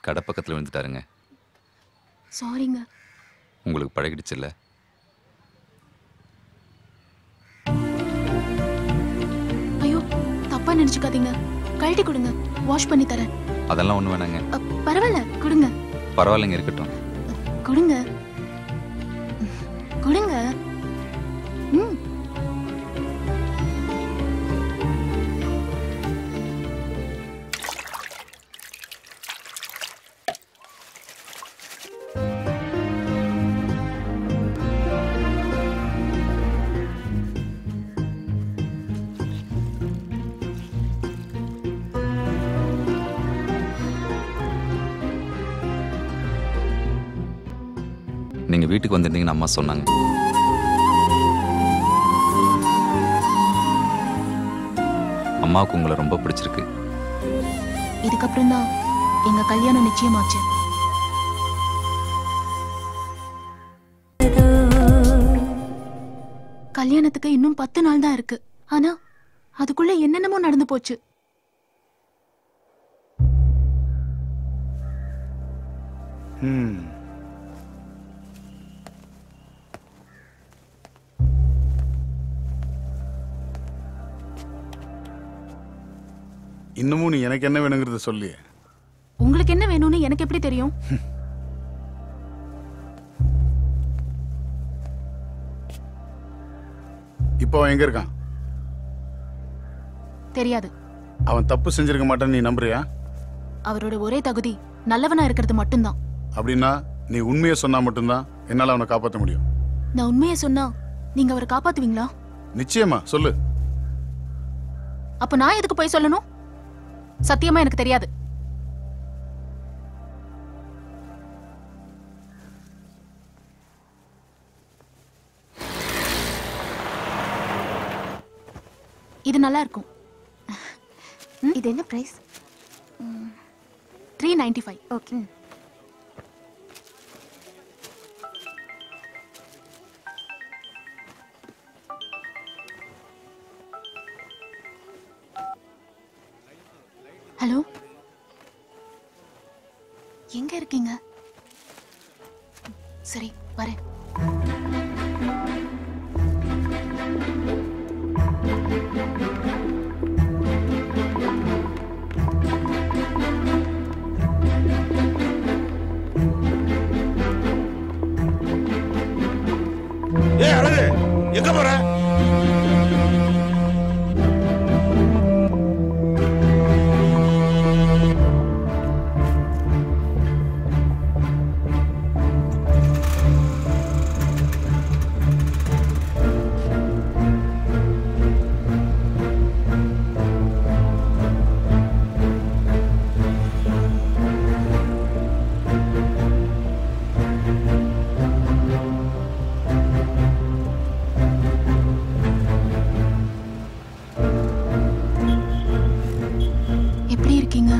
கடை பக்கத்துல விழுந்துட்டாருங்க. சாரிங்க. உங்களுக்கு பழகிடுச்சு இல்ல? ஐயோ தப்பா நினைச்சுக்காதீங்க. கழட்டி கொடுங்க, வாஷ் பண்ணி தரேன். அதெல்லாம் ஒண்ணு வேணாங்க. பரவாயில்ல கொடுங்க. பரவாயில்லைங்க, இருக்கட்டும். கொடுங்க கொடுங்க. நீங்க வீட்டுக்கு வந்திருந்தீங்கன்னு அம்மா சொன்னாங்க. அம்மாவுக்கு உங்களை ரொம்ப பிடிச்சிருக்கு. இதுக்கப்புறம் தான் எங்க கல்யாணம் நிச்சயமாச்சு. கல்யாணத்துக்கு இன்னும் 10 நாள் தான் இருக்கு. ஆனா அதுக்குள்ள என்னென்னமோ நடந்து போச்சு. இன்னமும் நீ எனக்கு என்ன வேணுங்கிறத சொல்லி. உங்களுக்கு என்ன வேணும்னு எனக்கு எப்படி தெரியும்? இப்போ அவன் எங்க இருக்கான்? தெரியாது. அவன் தப்பு செஞ்சிருக்க மாட்டான்னு நீ நம்புறியா? அவரோட ஒரே தகுதி நல்லவனா இருக்கிறது மட்டும்தான். அப்படின்னா நீ உண்மையை சொன்னா மட்டும்தான் என்னால அவனை காப்பாற்ற முடியும். நான் உண்மையை சொன்னா நீங்க அவரை காப்பாத்துவீங்களா? நிச்சயமா சொல்லு. அப்ப நான் எதுக்கு போய் சொல்லணும்? சத்தியமா எனக்கு தெரியாது. இது நல்லா இருக்கும். இது என்ன பிரைஸ்? 395. ஓகே. ஹலோ, எங்க இருக்கீங்க? சரி வரேன். எங்க போற? எப்படி இருக்கீங்க?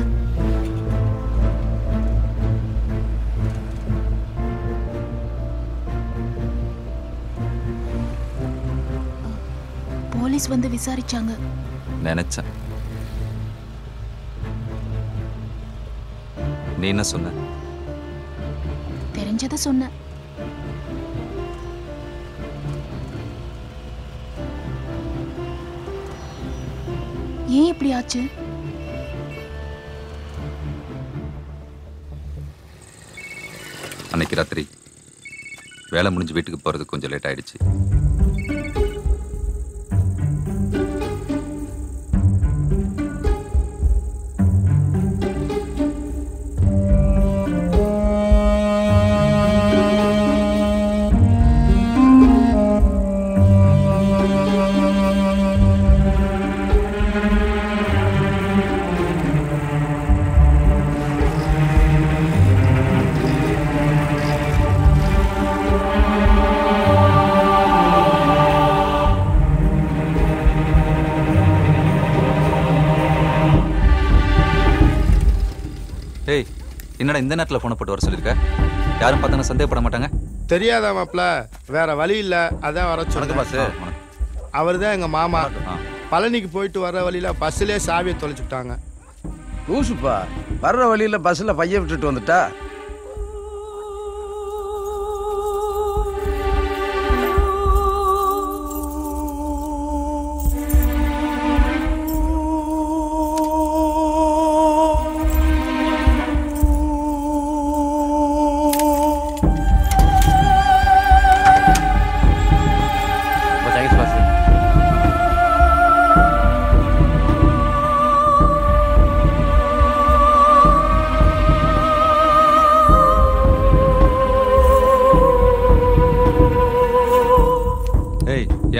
போலீஸ் வந்து விசாரிச்சாங்க. நினைச்சேன். நீ என்ன சொன்ன? தெரிஞ்சதை சொன்னேன். ஏன் இப்படி ஆச்சு? அன்னைக்கு ராத்திரி வேலை முடிஞ்சு வீட்டுக்கு போறதுக்கு கொஞ்சம் லேட் ஆயிடுச்சு. ஏய், என்னடா இந்த நேரத்தில் போனை போட்டு வர சொல்லியிருக்க? யாரும் பார்த்தாங்க சந்தேகப்பட மாட்டாங்க? தெரியாதா மாப்ள, வேற வழி இல்ல, அதான் வர சொன்னேன். அவர் தான் எங்க மாமா. பழனிக்கு போயிட்டு வர்ற வழியில பஸ்லயே சாவியை தொலைச்சுட்டாங்க. ஊசுப்பா, வர்ற வழியில பஸ்ல பைய விட்டுட்டு வந்துட்டா.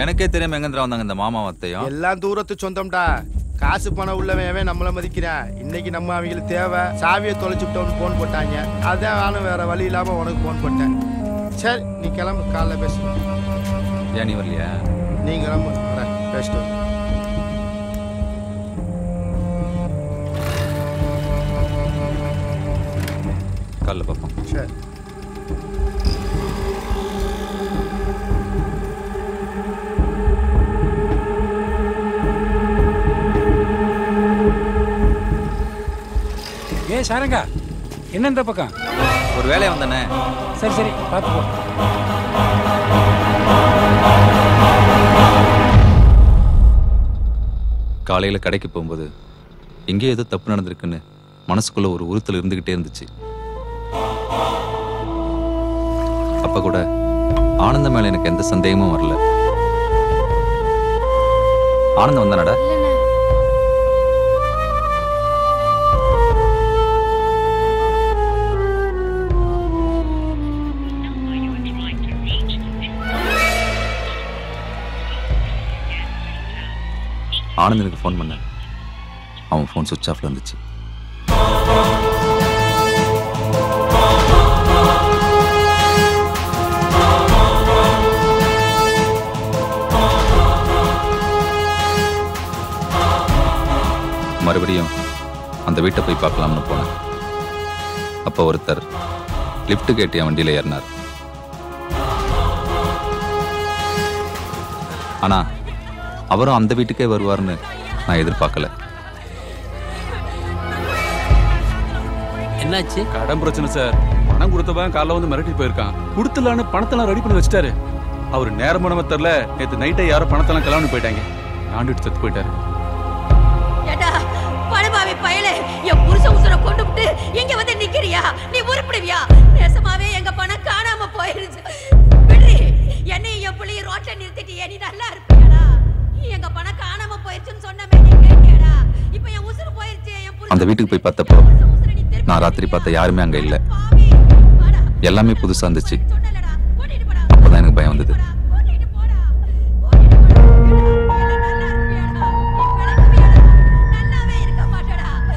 எனக்கே தெரியாம எங்கந்திரா வந்தாங்க இந்த மாமா வத்தையும். எல்லாம் தூரத்து சொந்தம்டா. காசு பணம் உள்ளவன் நம்மள மதிக்கிறான். இன்னைக்கு நம்ம அவங்களுக்கு தேவை. சாவியை தொலைச்சுட்டோன்னு போன் போட்டாங்க. அதான் நானும் வேற வழி இல்லாம உனக்கு போன் போட்டேன். சரி, நீ கிளம்பு, காலைல பேசு. ஏன் நீ வரலையா? நீ கிளம்பு, பேசிட்டு காலைல பார்ப்போம். சரி. ஏ சாரங்கா, என்ன இந்த பக்கம்? ஒரு வேலையை வந்தானே. சரி சரி, பார்த்துக்கோ. காலையில் கடைக்கு போகும்போது எங்கேயோ ஏதோ தப்பு நடந்திருக்குன்னு மனசுக்குள்ள ஒரு உறுத்தல் இருந்துகிட்டே இருந்துச்சு. அப்ப கூட ஆனந்தம் மேல எனக்கு எந்த சந்தேகமும் வரல. ஆனந்தம் வந்தானடா? ஆனந்தனுக்கு ஃபோன் பண்ணேன். அவன் ஃபோன் சுவிட்ச் ஆஃப்ல இருந்துச்சு. மறுபடியும் அந்த வீட்டை போய் பார்க்கலாம்னு போனேன். அப்போ ஒருத்தர் லிஃப்ட் கேட்டு என் வண்டியில் ஏறினார். ஆனா அவரும் அந்த வீட்டுக்கே வருவார்னு நான் எதிர்பார்க்கல. என்னாச்சு? கடன் பிரச்சனை சார். பணம் கொடுத்தவன் காலைல வந்து மிரட்டி போயிருக்கான். கொடுத்துலான்னு பணத்தெல்லாம் ரெடி பண்ணி வச்சுட்டாரு. அவர் நேரம் பண்ண தெரியல, நேற்று நைட்டே யாரோ பணத்தெல்லாம் கிளம்பி போயிட்டாங்க. ஆண்டுட்டு செத்து போயிட்டாரு. பணபாவி பயலே, என் புருஷ உசுர கொண்டு விட்டு இங்க வந்து நிக்கிறியா? நீ உருப்பிடுவியா? நேசமாவே எங்க பணம் காணாம போயிருச்சு. விடுறி, என்னையும் என் பிள்ளையும் ரோட்ல நிறுத்திட்டியே. நீ போய் பார்த்தப்போ நான் ராத்திரி பார்த்த யாருமே அங்க இல்ல. எல்லாமே புதுசா இருந்துச்சு. அப்பதான் எனக்கு பயம் வந்தது.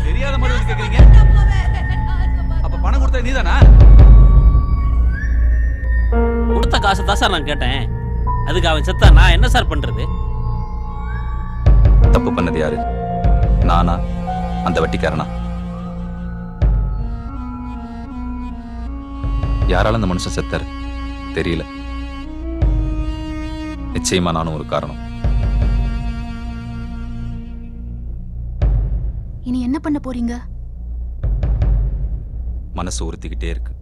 தெரியாத மாதிரி வந்து கேக்குறீங்க. அப்ப பணம் கொடுத்தா நீதானா? கொடுத்த காசு தான் சார் நான் கேட்டேன். அதுக்கு அவன் செத்தா நான் என்ன சார் பண்றது? தப்பு பண்ணது யாரு? நானா அந்த வட்டிக்காரனா? யாரால அந்த மனுஷன் செத்தாரு தெரியல. நிச்சயமா நானும் ஒரு காரணம். இனி என்ன பண்ண போறீங்க? மனசு உறுத்திக்கிட்டே இருக்கு.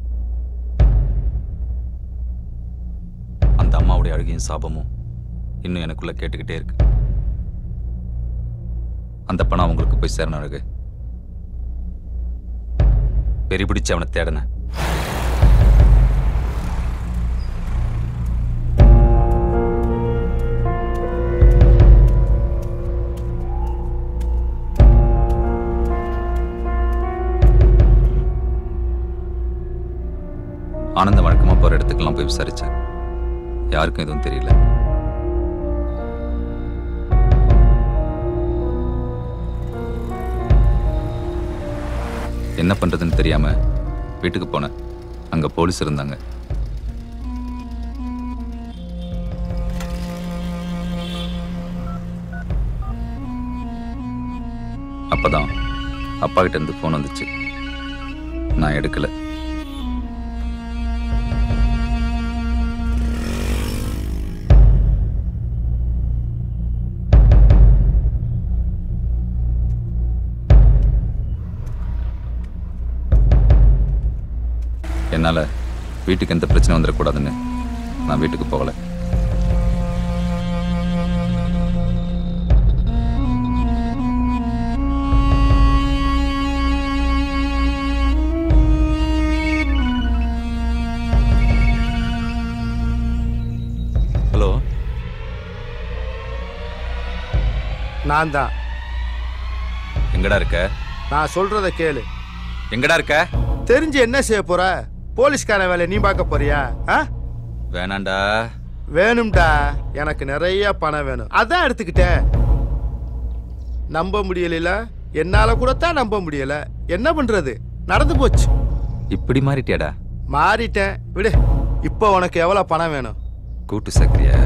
அந்த அம்மாவுடைய அழுகையும் சாபமும் இன்னும் எனக்குள்ள கேட்டுக்கிட்டே இருக்கு. அந்த பணம் அவங்களுக்கு போய் சேரணும். அழகு பெரிய பிடிச்சு அவனை தேடின. ஆனந்த வழக்கமா போற இடத்துக்கெல்லாம் போய் விசாரிச்சேன். யாருக்கும் எதுவும் தெரியல. என்ன பண்றதுன்னு தெரியாம வீட்டுக்கு போனேன். அங்க போலீஸ் இருந்தாங்க. அப்பதான் அப்பா கிட்ட இருந்து போன் வந்துச்சு. நான் எடுக்கல. என்னால வீட்டுக்கு எந்த பிரச்சனை வந்துடக்கூடாதுன்னு நான் வீட்டுக்கு போகல. ஹலோ, நான் தான். எங்கடா இருக்க? நான் சொல்றத கேளு. எங்கடா இருக்க? தெரிஞ்சு என்ன செய்ய போற? போலீஸ்கார வேலை நீ பார்க்க போறியா? வேணாண்டா. வேணும்டா. எனக்கு நிறைய பணம் வேணும். அதான் எடுத்துக்கிட்டேன். நம்ப முடியல. என்னால கூட தான் நம்ப முடியல. என்ன பண்றது? நடந்து போச்சு. இப்படி மாறிட்டியாடா? மாறிட்டேன். விடு. இப்போ உனக்கு எவ்வளவு பணம் வேணும்? கூட்டு சக்கரியா?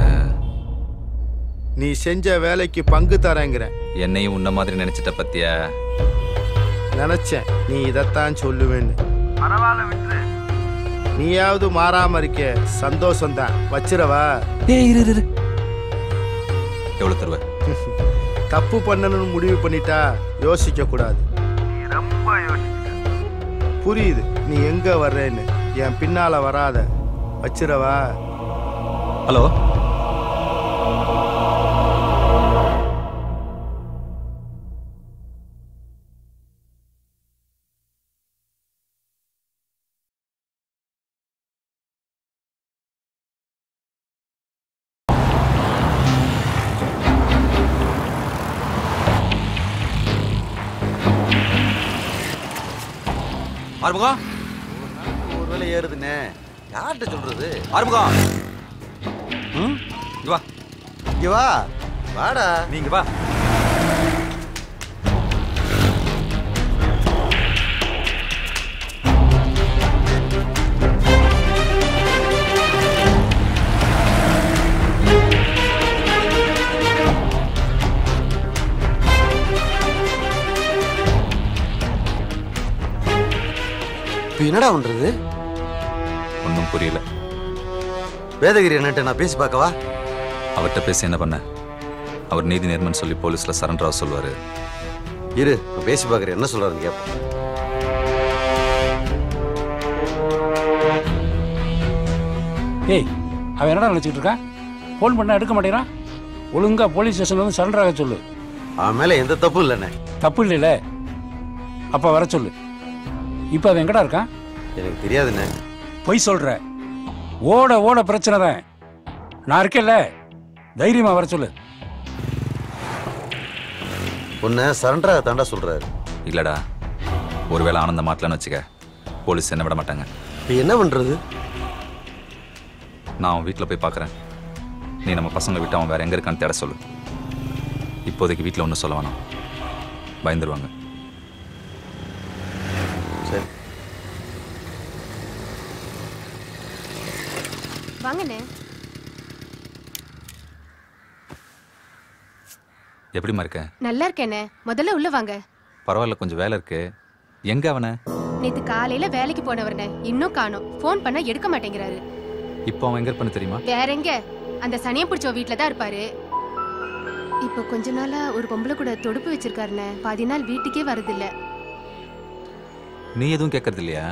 நீ செஞ்ச வேலைக்கு பங்கு தரேங்கிற. என்னையும் உன்ன மாதிரி நினைச்சிட்ட பத்தியா? நினைச்சேன் நீ இதத்தான் சொல்லுவேன்னு. பரவாயில்ல விட்டுரு. நீயாவது மாறாம இருக்க. சந்தோஷம் தான். வச்சிரவா? எவ்வளவு தருவ? தப்பு பண்ணணும்னு முடிவு பண்ணிட்டா யோசிக்க கூடாது. ரொம்ப புரியுது நீ எங்க வர்றேன்னு. என் பின்னால வராத. வச்சிரவா? ஹலோ, ஆறுமுகம். ஒரு வேலை ஏறுதுண்ணே. யார்கிட்ட சொல்றது? ஆறுமுகம், இங்க வா. இங்க வா. வாடா. நீங்க வா. என்னடா பண்றது? ஒன்னும் புரியல. வேதகிரி அண்ணன்ட்ட நான் பேசி பார்க்கவா? அவர்கிட்ட பேசி என்ன பண்ண? அவர் நீதி நேர்மன் சொல்லி போலீஸ்ல சரண்டரா சொல்லுவாரு. இரு, நான் பேசி பார்க்கறேன். என்ன சொல்றாருன்னு கேட்போம். ஏய், அவன் என்னடா நினைச்சிட்டு இருக்கான்? போன் பண்ண எடுக்க மாட்டேறான். ஒழுங்கா போலீஸ் ஸ்டேஷன்ல வந்து சரண்டர் ஆக சொல்லு. அவன் மேல எந்த தப்பும் இல்லைண்ணே. தப்பு இல்லைல்ல? அப்ப வர சொல்லு. இப்ப அவன் எங்கடா இருக்கான்? எனக்கு தெரியாதுண்ணே. பொய் சொல்ற. ஓட ஓட பிரச்சனை தான். நான் இருக்கேன்ல, தைரியமா வர சொல்லு. உன்னை சரண்டரா தாண்டா சொல்றாரு. இல்லடா, ஒருவேளை ஆனந்தம் மாட்டலன்னு வச்சுக்க, போலீஸ் என்ன விட மாட்டாங்க. இப்போ என்ன பண்ணுறது? நான் அவன் வீட்டில் போய் பார்க்குறேன். நீ நம்ம பசங்களை விட்டு அவன் வேற எங்கே இருக்கான்னு தேட சொல்லு. இப்போதைக்கு வீட்டில் ஒன்றும் சொல்ல வேணாம், பயந்துருவாங்க. சரி. வாங்கண்ணே. எப்படிமா இருக்க? நல்லா இருக்கேண்ணே. முதல்ல உள்ள வாங்க. பரவாயில்ல, கொஞ்சம் வேலை இருக்கு. எங்க அவனை? நேத்து காலையில வேலைக்கு போனவர்னே இன்னும் காணோம். ஃபோன் பண்ணா எடுக்க மாட்டேங்கிறாரு. இப்போ அவன் எங்க இருப்பான்னு தெரியுமா? வேற எங்க? அந்த சனியம் பிடிச்ச வீட்ல தான் இருப்பாரு. இப்போ கொஞ்ச நாளா ஒரு பொம்பளை கூட தொடுப்பு வச்சிருக்காருண்ணே. 10 நாள் வீட்டுக்கே வரதில்ல. நீ எதுவும் கேட்கறது இல்லையா?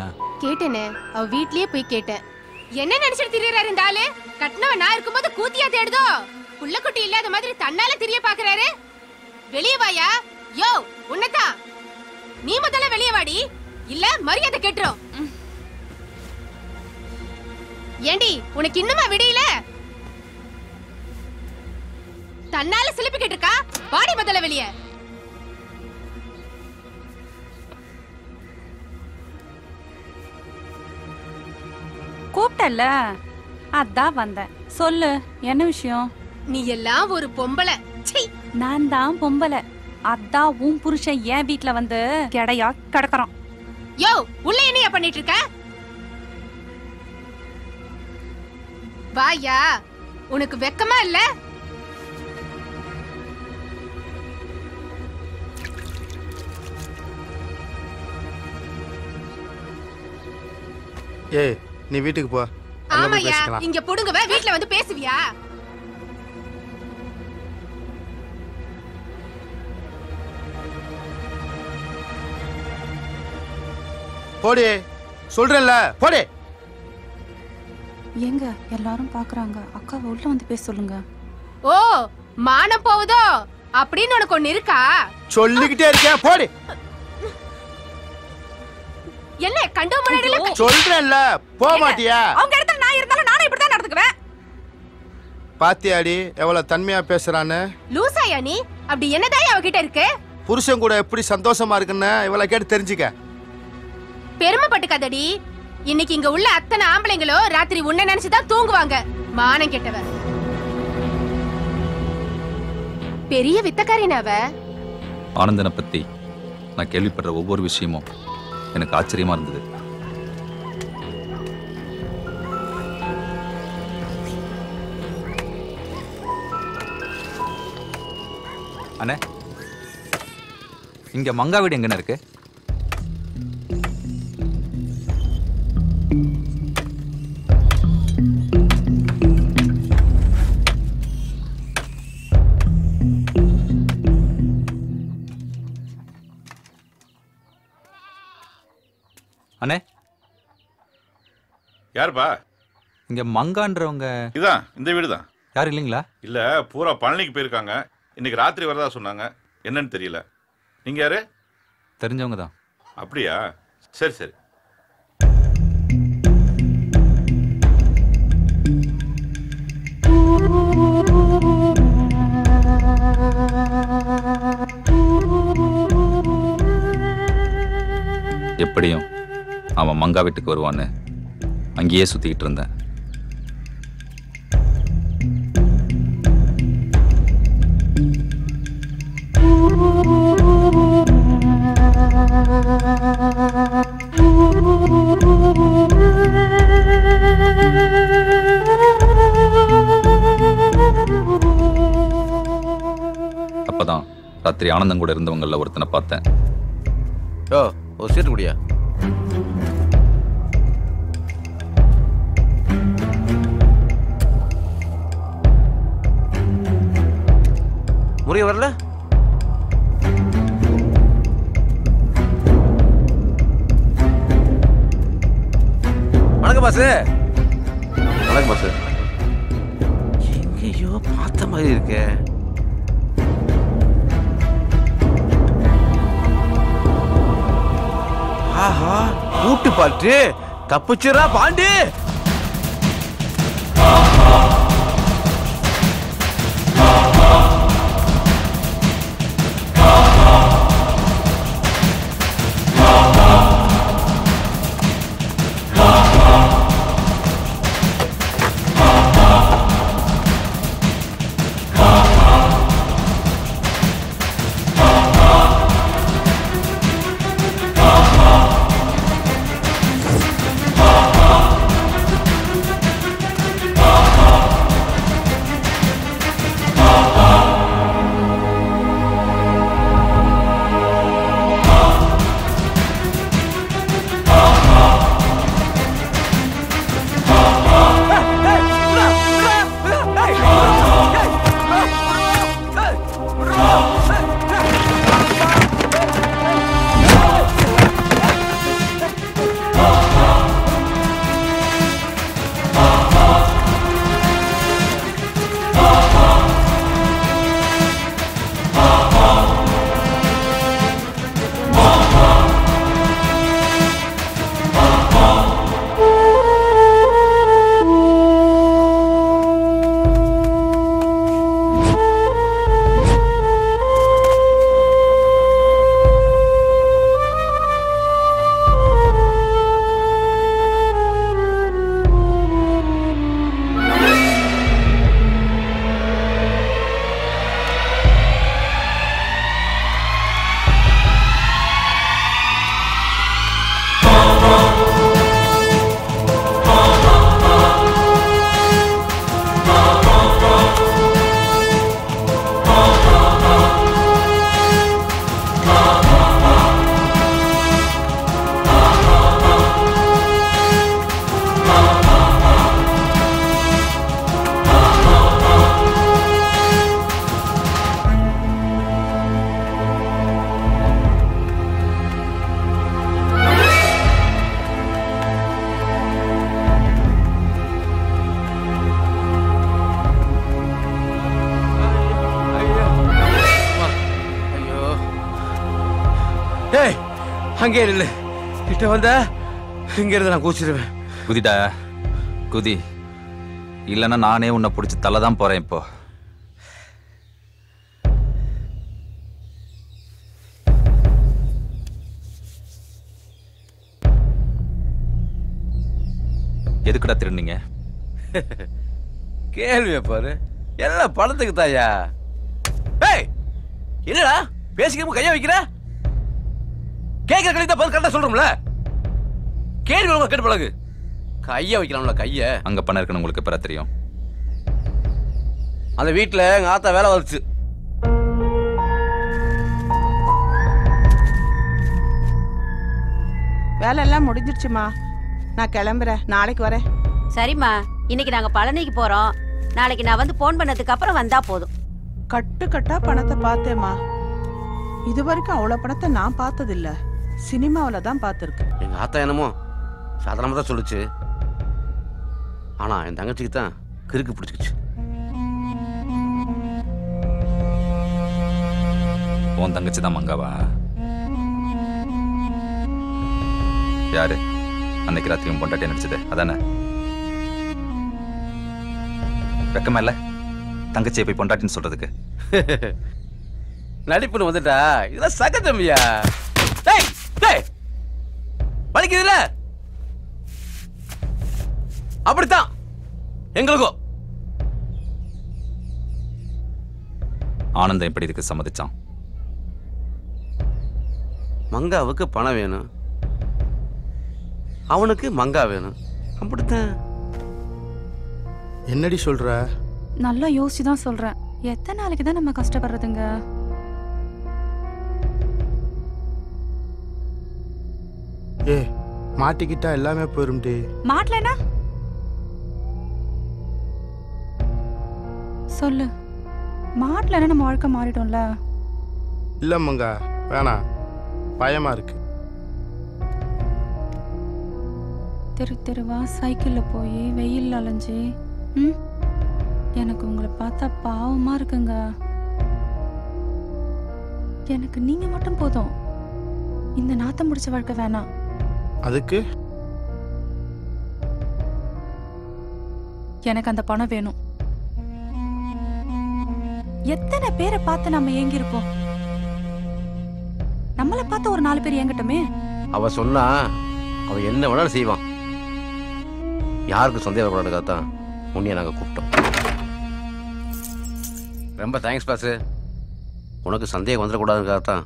கேட்டேனே, அவ வீட்லயே போய் கேட்டேன். என்ன நினைச்சிட்டு திரியறாரு இந்த ஆளு? கட்டினவன் நான் இருக்கும்போது கூத்தியா தேடுதோ? புள்ள குட்டி இல்லாத மாதிரி தன்னால திரிய பாக்குறாரு. வெளியே வாயா. யோ உன்னதான். நீ முதல்ல வெளியே வாடி, இல்ல மரியாதை கெட்டுரும். ஏண்டி உனக்கு இன்னுமா விடியல? தன்னால சிலிப்பிக்கிட்டு இருக்கா? வாடி முதல்ல வெளியே. கூப்பிட்டல்ல, அதான் வந்தேன். சொல்லு, என்ன விஷயம்? நீ எல்லாம் ஒரு பொம்பளை. நான் தான் பொம்பளை. அதான் உன் புருஷன் என் வீட்ல வந்து கிடையா கிடக்குறான். யோ உள்ள என்னையா பண்ணிட்டு இருக்க? வாயா, உனக்கு வெக்கமா இல்ல? ஏய், நீ வீட்டுக்கு போ. ஆமாயா, இங்க புடுங்கவே வீட்ல வந்து பேசுவியா? போடி, சொல்றேன்ல, போடி. எங்க எல்லாரும் பாக்குறாங்க, அக்காவை உள்ள வந்து பேச சொல்லுங்க. ஓ, மானம் போகுதோ அப்படின்னு உனக்கு ஒண்ணு இருக்கா? சொல்லிக்கிட்டே இருக்கேன், போடி. என்ன கண்டு முன்னாடில சொல்றேன்ல, போக மாட்டியா? அவங்க இடத்துல நான் இருந்தாலும் நானும் இப்படி தான் நடந்துக்குவேன். பாத்தியாடி எவ்வளவு தன்மையா பேசுறான்னு? லூசாயா நீ? அப்படி என்னதான் அவகிட்ட இருக்கு? புருஷன் கூட எப்படி சந்தோஷமா இருக்குன்னு இவளை கேட்டு தெரிஞ்சுக்க. பெருமைப்பட்டுக்காதடி. இன்னைக்கு இங்க உள்ள அத்தனை ஆம்பளைங்களோ ராத்திரி உன்னை நினைச்சுதான் தூங்குவாங்க. மானம் கெட்டவ. பெரிய வித்தக்காரின் அவ. ஆனந்தனை பத்தி நான் கேள்விப்படுற ஒவ்வொரு விஷயமும் எனக்கு ஆச்சரியமா இருந்தது. அண்ணே, இங்க மங்கா வீடு எங்கன்னு இருக்கு? அண்ணே, யாருப்பா? இங்க மங்கான்றவங்க. இதான் இந்த வீடு தான். யாரும் இல்லைங்களா? இல்ல, பூரா பழனிக்கு போயிருக்காங்க. இன்னைக்கு ராத்திரி வரதா சொன்னாங்க. என்னன்னு தெரியல. நீங்க யாரு? தெரிஞ்சவங்க தான். அப்படியா? சரி சரி. எப்படியும் அவன் மங்கா வீட்டுக்கு வருவான்னு அங்கேயே சுத்திக்கிட்டு இருந்தேன். அப்பதான் ராத்திரி ஆனந்தம் கூட இருந்தவங்கள ஒருத்தனை பார்த்தேன். ஒரு சீட்டு குடியா? முறைய வரல? வணக்கம் பாஸ். வணக்கம் பாஸ். எங்கேயோ பார்த்த மாதிரி இருக்கே. ஆஹா, கூட்டு பாட்டு தப்புச்சுரா பாண்டி. அங்கே இல்லை கிட்ட வந்தா இங்க இருந்து நான் கூச்சிடுவேன். குதிடா குதி, இல்லைன்னா நானே உன்னை பிடிச்சி தலை தான் போறேன் இப்போ. எதுக்குடா திருநீங்க? கேள்விய பாரு, எல்லாம் பணத்துக்கு தாயா. ஏய் என்னடா பேசிக்க கையா வைக்கிற? கேட்கிற கழித்தா பதில் கரெக்டா சொல்றோம்ல. கேள்வி கேட்டு பழகு. கையா வைக்கலாம்ல கைய. அங்க பணம் இருக்குன்னு உங்களுக்கு எப்ப தெரியும்? அந்த வீட்டுல எங்க ஆத்தா வேலை வந்துச்சு. வேலை எல்லாம் முடிஞ்சிருச்சுமா, நான் கிளம்புறேன், நாளைக்கு வரேன். சரிம்மா, இன்னைக்கு நாங்க பழனிக்கு போறோம். நாளைக்கு நான் வந்து போன் பண்ணதுக்கு அப்புறம் வந்தா போதும். கட்டு கட்டா பணத்தை பார்த்தேம்மா. இது வரைக்கும் அவ்வளவு பணத்தை நான் பார்த்ததில்ல. சினிமாவில தான் பார்த்திருக்கேன். எங்க ஆத்தா என்னமோ சாதாரணமா தான் சொல்லுச்சு. ஆனா என் தங்கச்சிக்கு தான் கிறுக்கு பிடிச்சிக்கிச்சு. உன் தங்கச்சி தான் மங்காவா? யாரு அன்னைக்கு ராத்திரி பொண்டாட்டி நடிச்சது அதானே? வெக்கமா இல்ல தங்கச்சியை போய் பொண்டாட்டின்னு சொல்றதுக்கு? நடிப்புன்னு வந்துட்டா இதெல்லாம் சகஜம்யா. டேய் டேய் வலிக்குதுல? அப்படித்தான் எங்களுக்கும். ஆனந்தம் எப்படி இதுக்கு சம்மதிச்சான்? மங்காவுக்கு பணம் வேணும், அவனுக்கு மங்கா வேணும், அப்படித்தான். என்னடி சொல்ற? நல்லா யோசிச்சு தான் சொல்றேன். எத்தனை நாளைக்கு தான் நம்ம கஷ்டப்படுறதுங்க? ஏ மாட்டிக்கிட்டா எல்லாமே போயிரும்டி. மாட்டலனா சொல்லு. மாட்டலனா நம்ம வாழ்க்கை மாறிடும்ல. இல்ல மங்கா வேணாம், பயமா இருக்கு. தெரு தெருவா சைக்கிள்ல போய் வெயில் அலைஞ்சு எனக்கு உங்களை பார்த்தா பாவமா இருக்குங்க. எனக்கு நீங்க மட்டும் போதும். இந்த நாத்தம் முடிச்ச வாழ்க்கை வேணாம். அதுக்கு எனக்கு அந்த பணம் வேணும். எத்தனை பேரை பார்த்து நம்ம ஏங்கி இருப்போம். நம்மளை பார்த்து ஒரு 4 பேர் ஏங்கட்டுமே. அவ சொன்னா அவ என்ன வேணாலும் செய்வான். யாருக்கு சந்தேகம் வரக்கூடாதுக்காகத்தான் உன்னைய நாங்க கூப்பிட்டோம். ரொம்ப தேங்க்ஸ் பாஸ். உனக்கு சந்தேகம் வந்துடக்கூடாதுக்காகத்தான்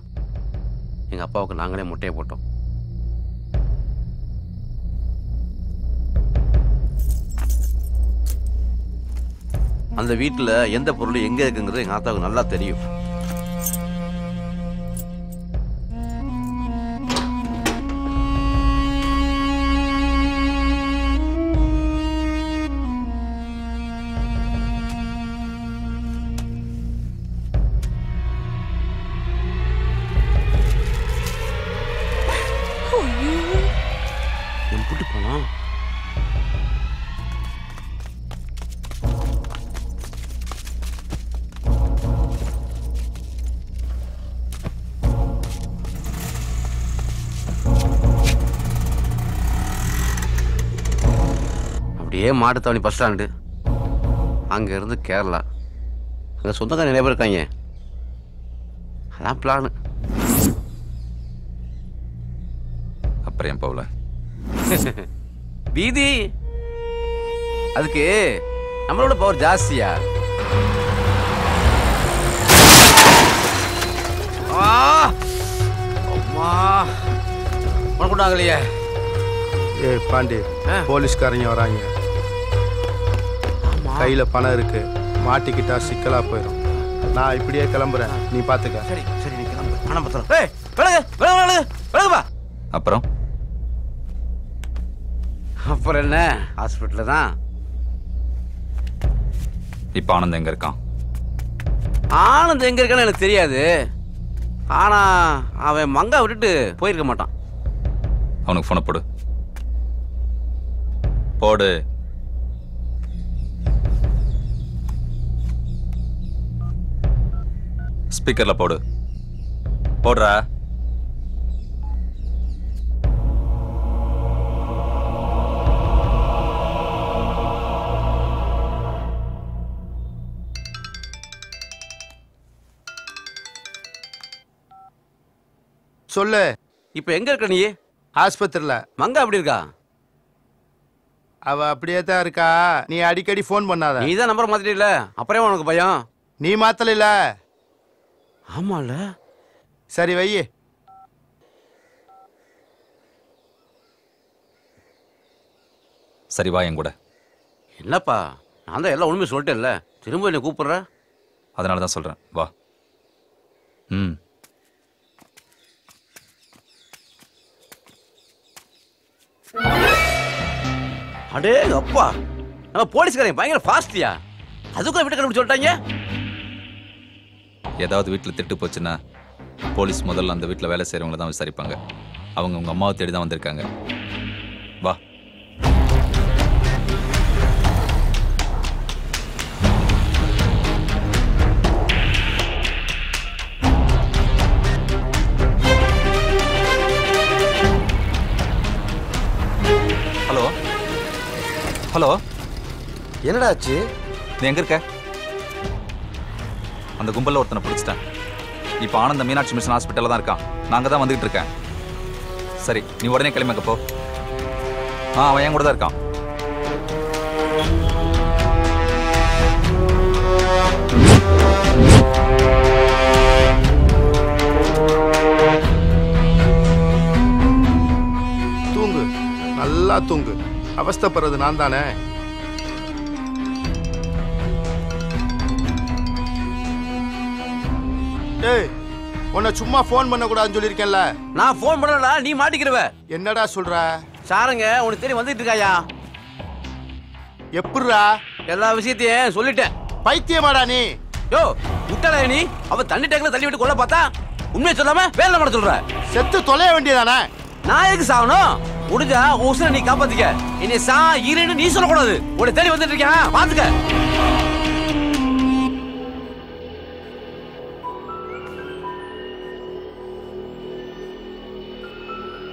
எங்க அப்பாவுக்கு நாங்களே முட்டையை போட்டோம். அந்த வீட்டுல எந்த பொருள் எங்க இருக்குங்கிறது எங்க ஆத்தாவுக்கு நல்லா தெரியும். என் புட்டு போனோம். அப்படியே மாட்டுத்தாவணி பஸ் ஸ்டாண்டு, அங்க இருந்து கேரளா. அங்க சொந்தக்கார நிறைய பேர் இருக்காங்க. அதான் பிளானு. அப்புறம் ஏன் போகல? வீதி அதுக்கு நம்மளோட பவர் ஜாஸ்தியா. அம்மா உனக்குண்டாங்கலையே. ஏ பாண்டி, போலீஸ்காரங்க வராங்க. கையில பணம் இருக்கு, மாட்டிக்கிட்டா சிக்கலா போயிடும். நான் இப்படியே கிளம்புறேன், நீ பாத்துக்க. சரி சரி, நீ கிளம்பு. பணம் பத்திரம். ஏய் விலகு விலகு விலகுப்பா. அப்புறம் அப்புறம் என்ன, ஹாஸ்பிட்டல்ல தான். இப்ப ஆனந்த் எங்க இருக்கான்? ஆனந்த் எங்க இருக்கான்னு எனக்கு தெரியாது. ஆனா அவன் மங்கா விட்டுட்டு போயிருக்க மாட்டான். அவனுக்கு போன போடு போடு. ஸ்பீக்கர்ல போடு. போடுறா. சொல்லு. இப்ப எங்க இருக்க நீ? ஆஸ்பத்திரியில. மங்கா அப்படி இருக்கா? அவ அப்படியே தான் இருக்கா. நீ அடிக்கடி ஃபோன் பண்ணாத. நீ தான் நம்பர் மாத்திட்டீல, அப்புறம் உனக்கு பயம்? நீ மாத்தல. ஆமால. சரி வை. சரி வா என் கூட. என்னப்பா, நான் தான் எல்லாம் உண்மை சொல்லிட்டேன்ல, திரும்ப என்ன கூப்பிடுற? அதனால தான் சொல்றேன், வா. ம். அடே அப்பா, நம்ம போலீஸ்காரங்க பயங்கர ஃபாஸ்டியா. அதுக்குள்ள வீட்டு கண்டுபிடிச்சு சொல்லிட்டாங்க. ஏதாவது வீட்டில் திட்டு போச்சுன்னா போலீஸ் முதல்ல அந்த வீட்டில் வேலை செய்கிறவங்கள தான் விசாரிப்பாங்க. அவங்க உங்கள் அம்மாவை தேடி தான் வந்திருக்காங்க. வா. ஹலோ ஹலோ, என்னடா ஆச்சு? நீ எங்க இருக்க? அந்த கும்பலில் ஒருத்தனை பிடிச்சிட்டேன். இப்போ ஆனந்த மீனாட்சி மிஷன் ஹாஸ்பிட்டலில் தான் இருக்கான். நான் அங்கே தான் வந்துகிட்டு இருக்கேன். சரி, நீ உடனே கிளம்பி போ. அவன் என் கூட தான் இருக்கான். தூங்கு, நல்லா தூங்கு. அவஸ்தைப்படுறது நான் தானே. டேய், உன்னை சும்மா ஃபோன் பண்ண கூடாதுன்னு சொல்லியிருக்கேன்ல. நான் ஃபோன் பண்ணலடா, நீ மாட்டிக்கிறவ. என்னடா சொல்ற? சாருங்க உனக்கு தெரியும் வந்துட்டு இருக்காயா? எப்படிடா? எல்லா விஷயத்தையும் சொல்லிட்டேன். பைத்தியமாடா நீ? யோ முட்டடா நீ. அவ தண்ணி டேங்க்ல தள்ளி விட்டு கொல்ல பார்த்தா உண்மையை சொல்லாம வேலை பண்ண சொல்ற. செத்து தொலைய வேண்டியதானே? நான் எதுக்கு சாகணும்? முடிஞ்சா உசுரை நீ காப்பாத்திக்க. இனி சா இருன்னு நீ சொல்லக்கூடாது. உன்னை தேடி வந்துட்டு இருக்கேன், பாத்துக்க.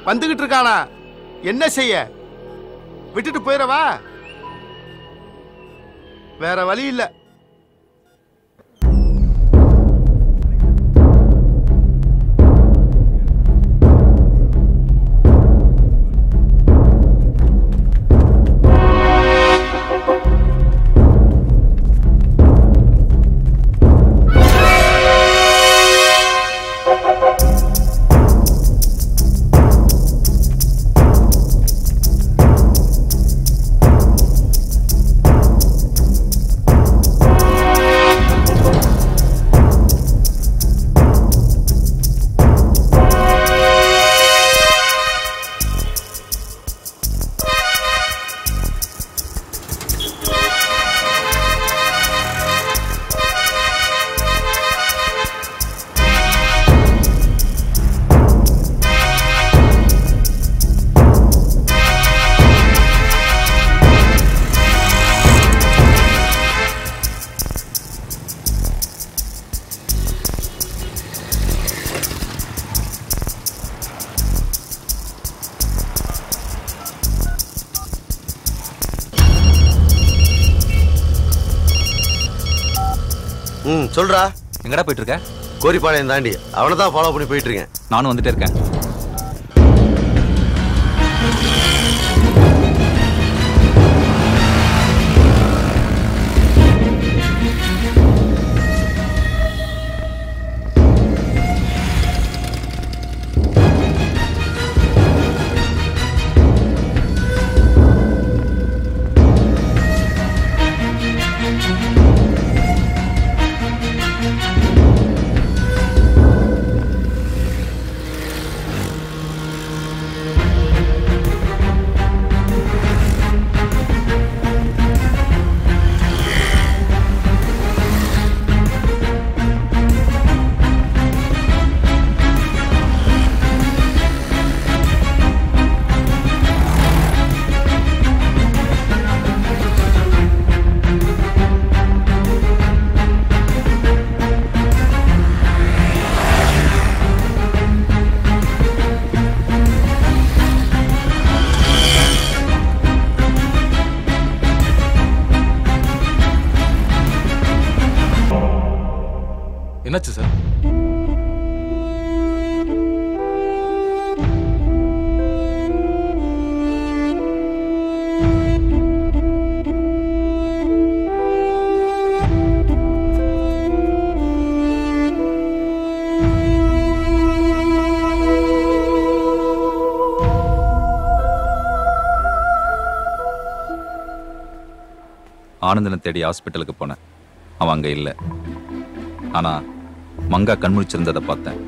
வந்துகிட்டு இருக்கானா? என்ன செய்ய? விட்டுட்டு போயிடவா? வேற வழி இல்ல. சொல்றா. எங்கடா போயிட்டு இருக்க? கோரிப்பாளையம் தாண்டி. அவனை தான் ஃபாலோ பண்ணி போயிட்டு இருக்கேன். நானும் வந்துட்டே இருக்கேன். ஆனந்தனை தேடி ஹாஸ்பிட்டலுக்கு போனேன். அவன் அங்கே இல்லை. ஆனால் மங்கா கண்முழிச்சிருந்ததை பார்த்தேன்.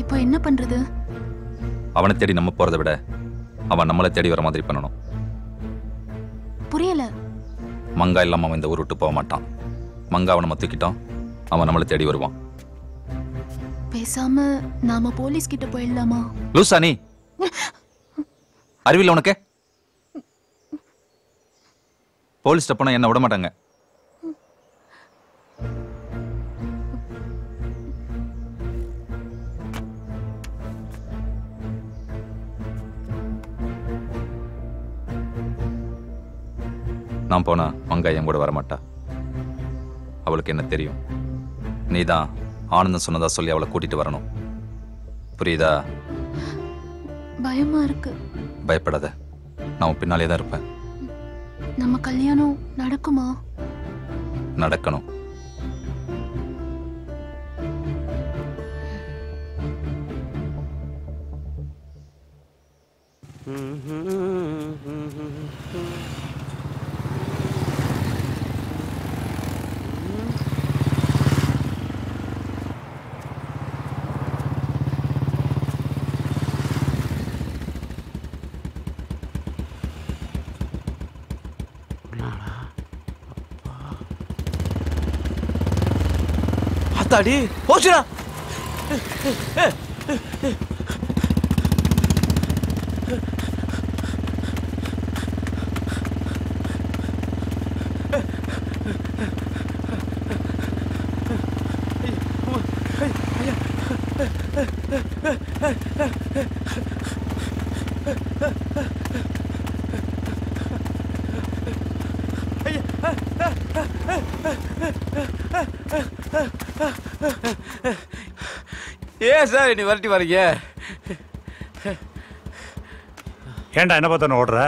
இப்போ என்ன பண்றது? அவனை தேடி நம்ம போறதை விட அவன் நம்மளை தேடி வர மாதிரி பண்ணணும். புரியல. மங்கா இல்லாம அவன் இந்த ஊர் விட்டு போக மாட்டான். மங்கா அவனை தூக்கிட்டான், அவன் நம்மளை தேடி வருவான். பேசாம நாம போலீஸ் கிட்ட போயிடலாமா? லூசா நீ? அறிவில்லை உனக்கு? போலீஸ் போனா என்ன விட மாட்டாங்க. நான் போனா மங்கா என் கூட வரமாட்டா. அவளுக்கு என்ன தெரியும்? நீதான் ஆனந்தம் சொன்னதா சொல்லி அவளை கூட்டிட்டு வரணும். புரியுதா? பயமா இருக்கு. பயப்படாத, நான் பின்னாலே தான் இருப்பேன். நம்ம கல்யாணம் நடக்குமா? நடக்கணும். அத்தாடி போச்சுடா. ஏன் சார் நீ வரட்டி வரீங்க? ஏன்டா என்ன பார்த்தா ஓடுற?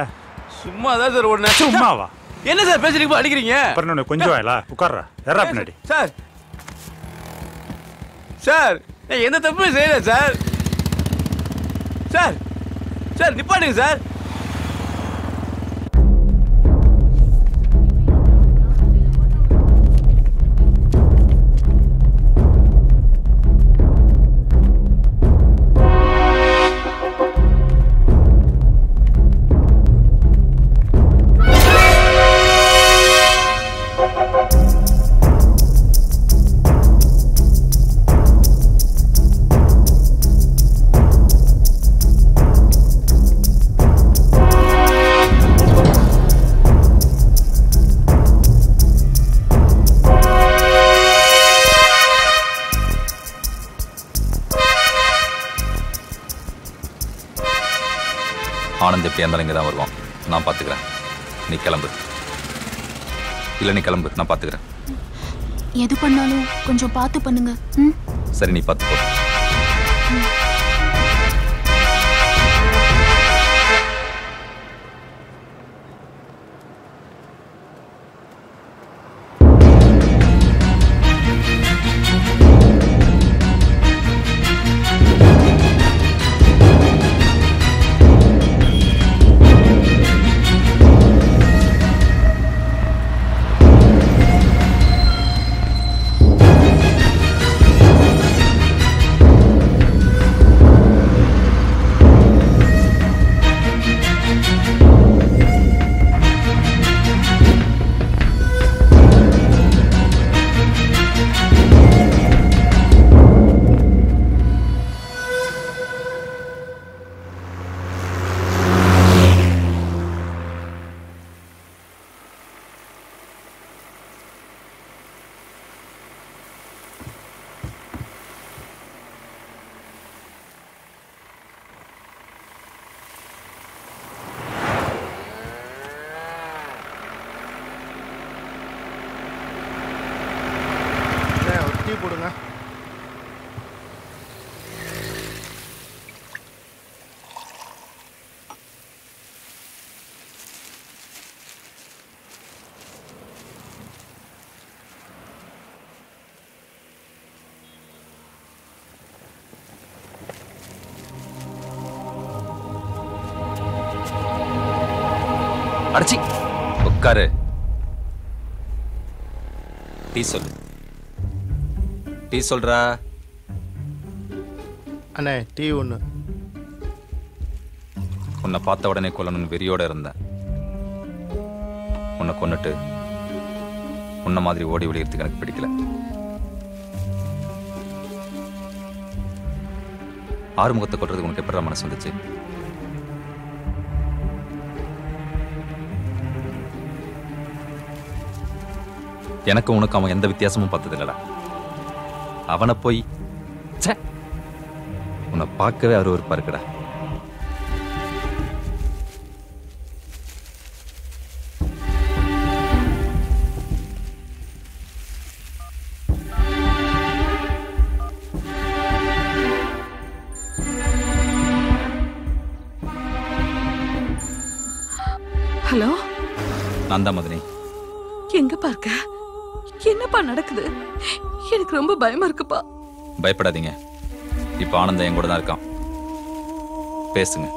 சும்மா தான் சார் ஓடுன. சும்மாவா? என்ன சார் பேசுறீங்க, அடிக்கிறீங்க? அப்புறம் கொஞ்சம் வாயிலா உட்கார்றா. எறா பின்னாடி. சார் சார் எந்த தப்புமே செய்யல சார். சார் சார் நிப்பாட்டுங்க சார். ஆனந்த் எப்படியா இருந்தாலும் இங்கே தான் வருவான். நான் பார்த்துக்கிறேன். நீ கிளம்பு. இல்லை நீ கிளம்பு, நான் பார்த்துக்கிறேன். எது பண்ணாலும் கொஞ்சம் பார்த்து பண்ணுங்க. சரி, நீ பார்த்துக்கோ. போடுங்க. அடிச்சி உட்காரு. டீ சொல்லு. டீ சொல்றா. அண்ணே டீ ஒன்று. உன்னை பார்த்த உடனே கொல்லணும்னு வெறியோட இருந்தேன். உன்னை கொன்னுட்டு உன்ன மாதிரி ஓடி ஒளியறதுக்கு எனக்கு பிடிக்கல. ஆறுமுகத்தை கொல்றதுக்கு உனக்கு எப்படா மனசு வந்துச்சு? எனக்கு உனக்கு அவன் எந்த வித்தியாசமும் பார்த்தது இல்லடா. அவனை போய் உன்னை பார்க்கவே அருவருப்பா இருக்குடா. ஹலோ, நான் தான் மதனி. எங்க பார்க்க? என்னப்பா நடக்குது? எனக்கு ரொம்ப பயமா இருக்குப்பா. பயப்படாதீங்க, இப்ப ஆனந்தம் என் கூட தான் இருக்கான். பேசுங்க.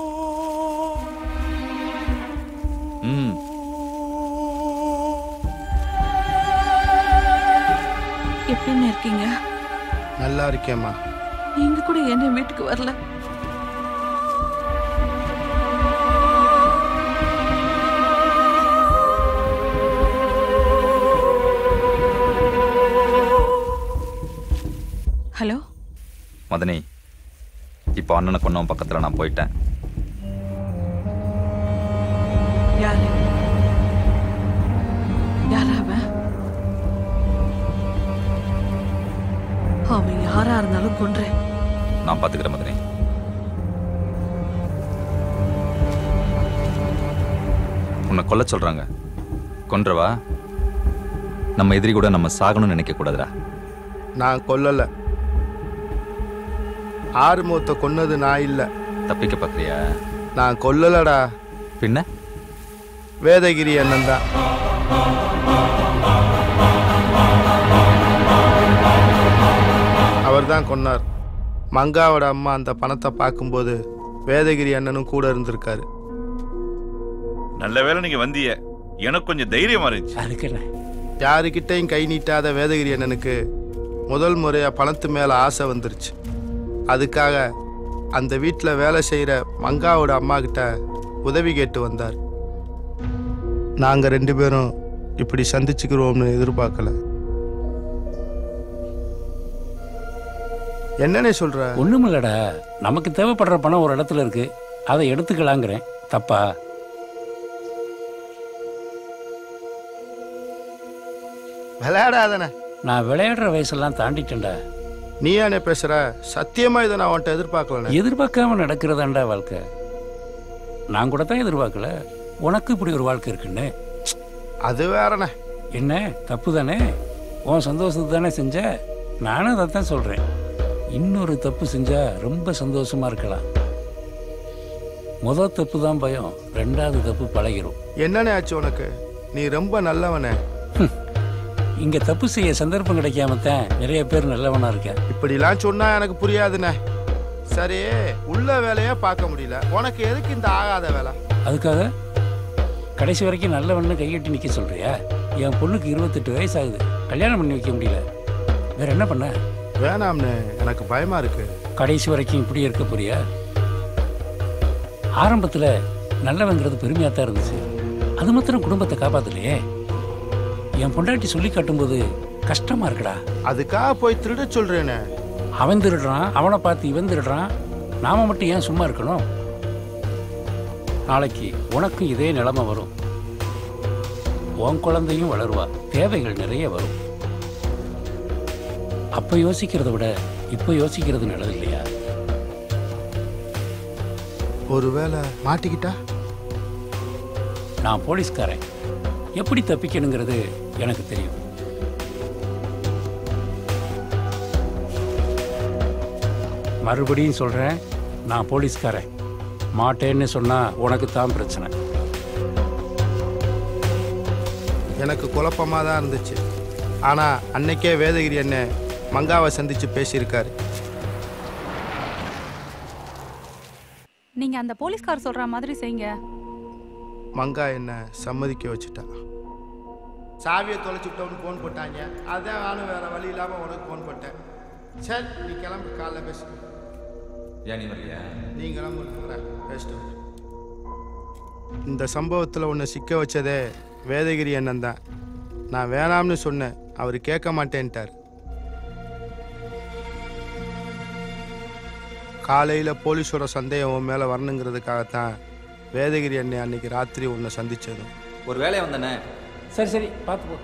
எப்படின்னு இருக்கீங்க? நல்லா இருக்கேம்மா. நீங்க கூட என்ன வீட்டுக்கு வரல? ஹலோ மதனி, இப்போ அண்ணனை கொன்னவன் பக்கத்துல நான் போயிட்டேன். யாரு? யாரா அவன்? அவன் யாரா இருந்தாலும் கொன்றேன். நான் பாத்துக்கிறேன் மதனி. உன்னை கொல்ல சொல்றாங்க, கொன்றவா? நம்ம எதிரி கூட நம்ம சாகணும்னு நினைக்க கூடாதுடா. நான் கொல்லல. ஆறுமுகத்தை கொன்னது நான் இல்ல. தப்பிக்க பாக்குறியா? நான் கொல்லலடா. பின்ன வேதகிரி அண்ணன் தான். அவர் தான் கொன்னார். மங்காவோட அம்மா அந்த பணத்தை பார்க்கும்போது வேதகிரி அண்ணனும் கூட இருந்திருக்காரு. நல்ல வேளை நீங்க வந்தீங்க, எனக்கு கொஞ்சம் தைரியமா இருந்துச்சு. யாருக்கிட்டையும் கை நீட்டாத வேதகிரி அண்ணனுக்கு முதல் முறையா பணத்து மேல ஆசை வந்துருச்சு. அதுக்காக அந்த வீட்டில் வேலை செய்கிற மங்காவோட அம்மா கிட்ட உதவி கேட்டு வந்தார். நாங்கள் 2 பேரும் இப்படி சந்திச்சுக்கிறோம்னு எதிர்பார்க்கல. என்னன்னே சொல்ற? ஒண்ணுமில்லடா, நமக்கு தேவைப்படுற பணம் ஒரு இடத்துல இருக்கு, அதை எடுத்துக்கலாங்கிறேன். தப்பா? விளையாடாதானே? நான் விளையாடுற வயசெல்லாம் தாண்டிட்டேன்டா. நீ என்ன பேசுற? சத்தியமா இதை நான் அவன்கிட்ட எதிர்பார்க்கல. எதிர்பார்க்காம நடக்கிறதாண்டா வாழ்க்கை. நான் கூட தான் எதிர்பார்க்கல உனக்கு இப்படி ஒரு வாழ்க்கை இருக்குன்னு. அது வேறண்ணே. என்ன தப்பு தானே? உன் சந்தோஷத்துக்கு தானே செஞ்ச. நானும் அதை தான் சொல்றேன். இன்னொரு தப்பு செஞ்சா ரொம்ப சந்தோஷமா இருக்கலாம். முதல் தப்பு தான் பயம், 2வது தப்பு பழகிரும். என்னண்ணே ஆச்சு உனக்கு? நீ ரொம்ப நல்லவனே. இங்க தப்பு செய்ய சந்தர்ப்பம் கிடைக்காமத்தான் நிறைய பேர் நல்லவனா இருக்கேன். இப்படிலாம் சொன்னா எனக்கு புரியாதுண்ணே. சரி, உள்ள வேலையா பார்க்க முடியல, உனக்கு எதுக்கு இந்த ஆகாத வேலை? அதுக்காக கடைசி வரைக்கும் நல்லவன்னு கையெட்டி நிக்க சொல்றியா? என் பொண்ணுக்கு 28 வயசு ஆகுது, கல்யாணம் பண்ணி வைக்க முடியல. வேற என்ன பண்ண? வேணாம்னு, எனக்கு பயமா இருக்கு. கடைசி வரைக்கும் இப்படி இருக்க போறியா? ஆரம்பத்துல நல்லவங்கிறது பெருமையா தான் இருந்துச்சு. அது மாத்திரம் குடும்பத்தை காப்பாத்தலையே. என் பொண்டாட்டி சொல்லி காட்டும்போது கஷ்டமா இருக்குடா. அதுக்காக போய் திருட சொல்றேனே. அவன் திருடுறான், அவனை பார்த்து இவன் திருடுறான். நாம மட்டும் ஏன் சும்மா இருக்கணும்? நாளைக்கு உனக்கும் இதே நிலைமை வரும். உன் குழந்தையும் வளருவா, தேவைகள் நிறைய வரும். அப்ப யோசிக்கிறத விட இப்ப யோசிக்கிறது நல்லது இல்லையா? ஒருவேளை மாட்டிக்கிட்டா? நான் போலீஸ்காரன், எப்படி தப்பிக்கணுங்கிறது எனக்கு தெரியும். மறுபடியும் சொல்கிறேன், நான் போலீஸ்காரன். மாட்டேன்னு சொன்னால் உனக்கு தான் பிரச்சனை. எனக்கு குழப்பமாக தான் இருந்துச்சு. ஆனால் அன்னைக்கே வேதகிரி அண்ணன் மங்காவை சந்தித்து பேசியிருக்காரு. நீங்க அந்த போலீஸ்கார் சொல்ற மாதிரி செய்யுங்க. மங்கா என்ன சம்மதிக்க வச்சுட்டா. சாவியை தொலைச்சுட்டோன்னு ஃபோன் போட்டாங்க. அதான் நானும் வேற வழி இல்லாமல் உனக்கு ஃபோன் போட்டேன். சரி நீ கிளம்பு, காலைல பேசு. ஏன் நீ வரலையா? நீ கிளம்பு, பேசிட்டு. இந்த சம்பவத்தில் உன்னை சிக்க வச்சதே வேதகிரி அண்ணன் தான். நான் வேணாம்னு சொன்னேன், அவர் கேட்க மாட்டேன்ட்டார். காலையில் போலீஸோட சந்தேகம் உன் மேலே வரணுங்கிறதுக்காகத்தான் வேதகிரி அண்ணன் அன்னைக்கு ராத்திரி உன்னை சந்திச்சதும். ஒரு வேலையை வந்தனே. சரி சரி பார்த்து போ.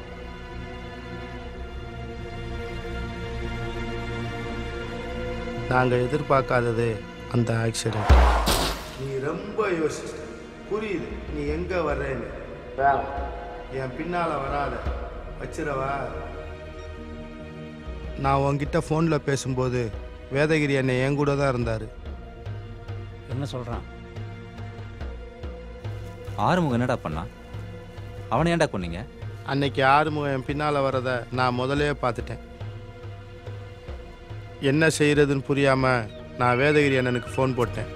நாங்கள் எதிர்பார்க்காதது அந்த ஆக்சிடென்ட். நீ ரொம்ப யோசிச்ச, புரியுது நீ எங்கே வர்றேன்னு. வேலை என் பின்னால் வராத, வச்சிரவா. நான் உன்கிட்ட ஃபோனில் பேசும்போது வேதகிரி அண்ணன் என் கூட தான் இருந்தார். என்ன சொல்கிறான்? ஆறுமுகம் என்னடா பண்ணா? அவனை ஏன்டா கொன்னீங்க? அன்னைக்கு ஆறுமுகம் என் பின்னால் வரதை நான் முதலே பார்த்துட்டேன். என்ன செய்கிறதுன்னு புரியாமல் நான் வேதகிரி அண்ணனுக்கு ஃபோன் போட்டேன்.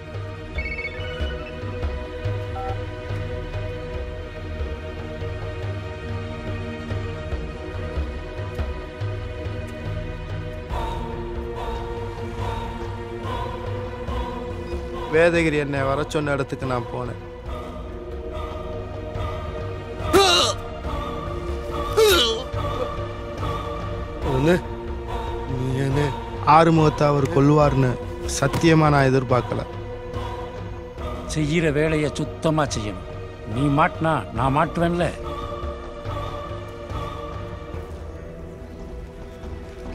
வேதகிரி என்னை வர சொன்ன இடத்துக்கு நான் போனேன். ஆறுமுகத்தை அவர் கொல்வார்னு சத்தியமா நான் எதிர்பார்க்கல. செய்கிற வேலையை சுத்தமா செய்யணும். நீ மாட்டினா நான் மாட்டுவேன்ல.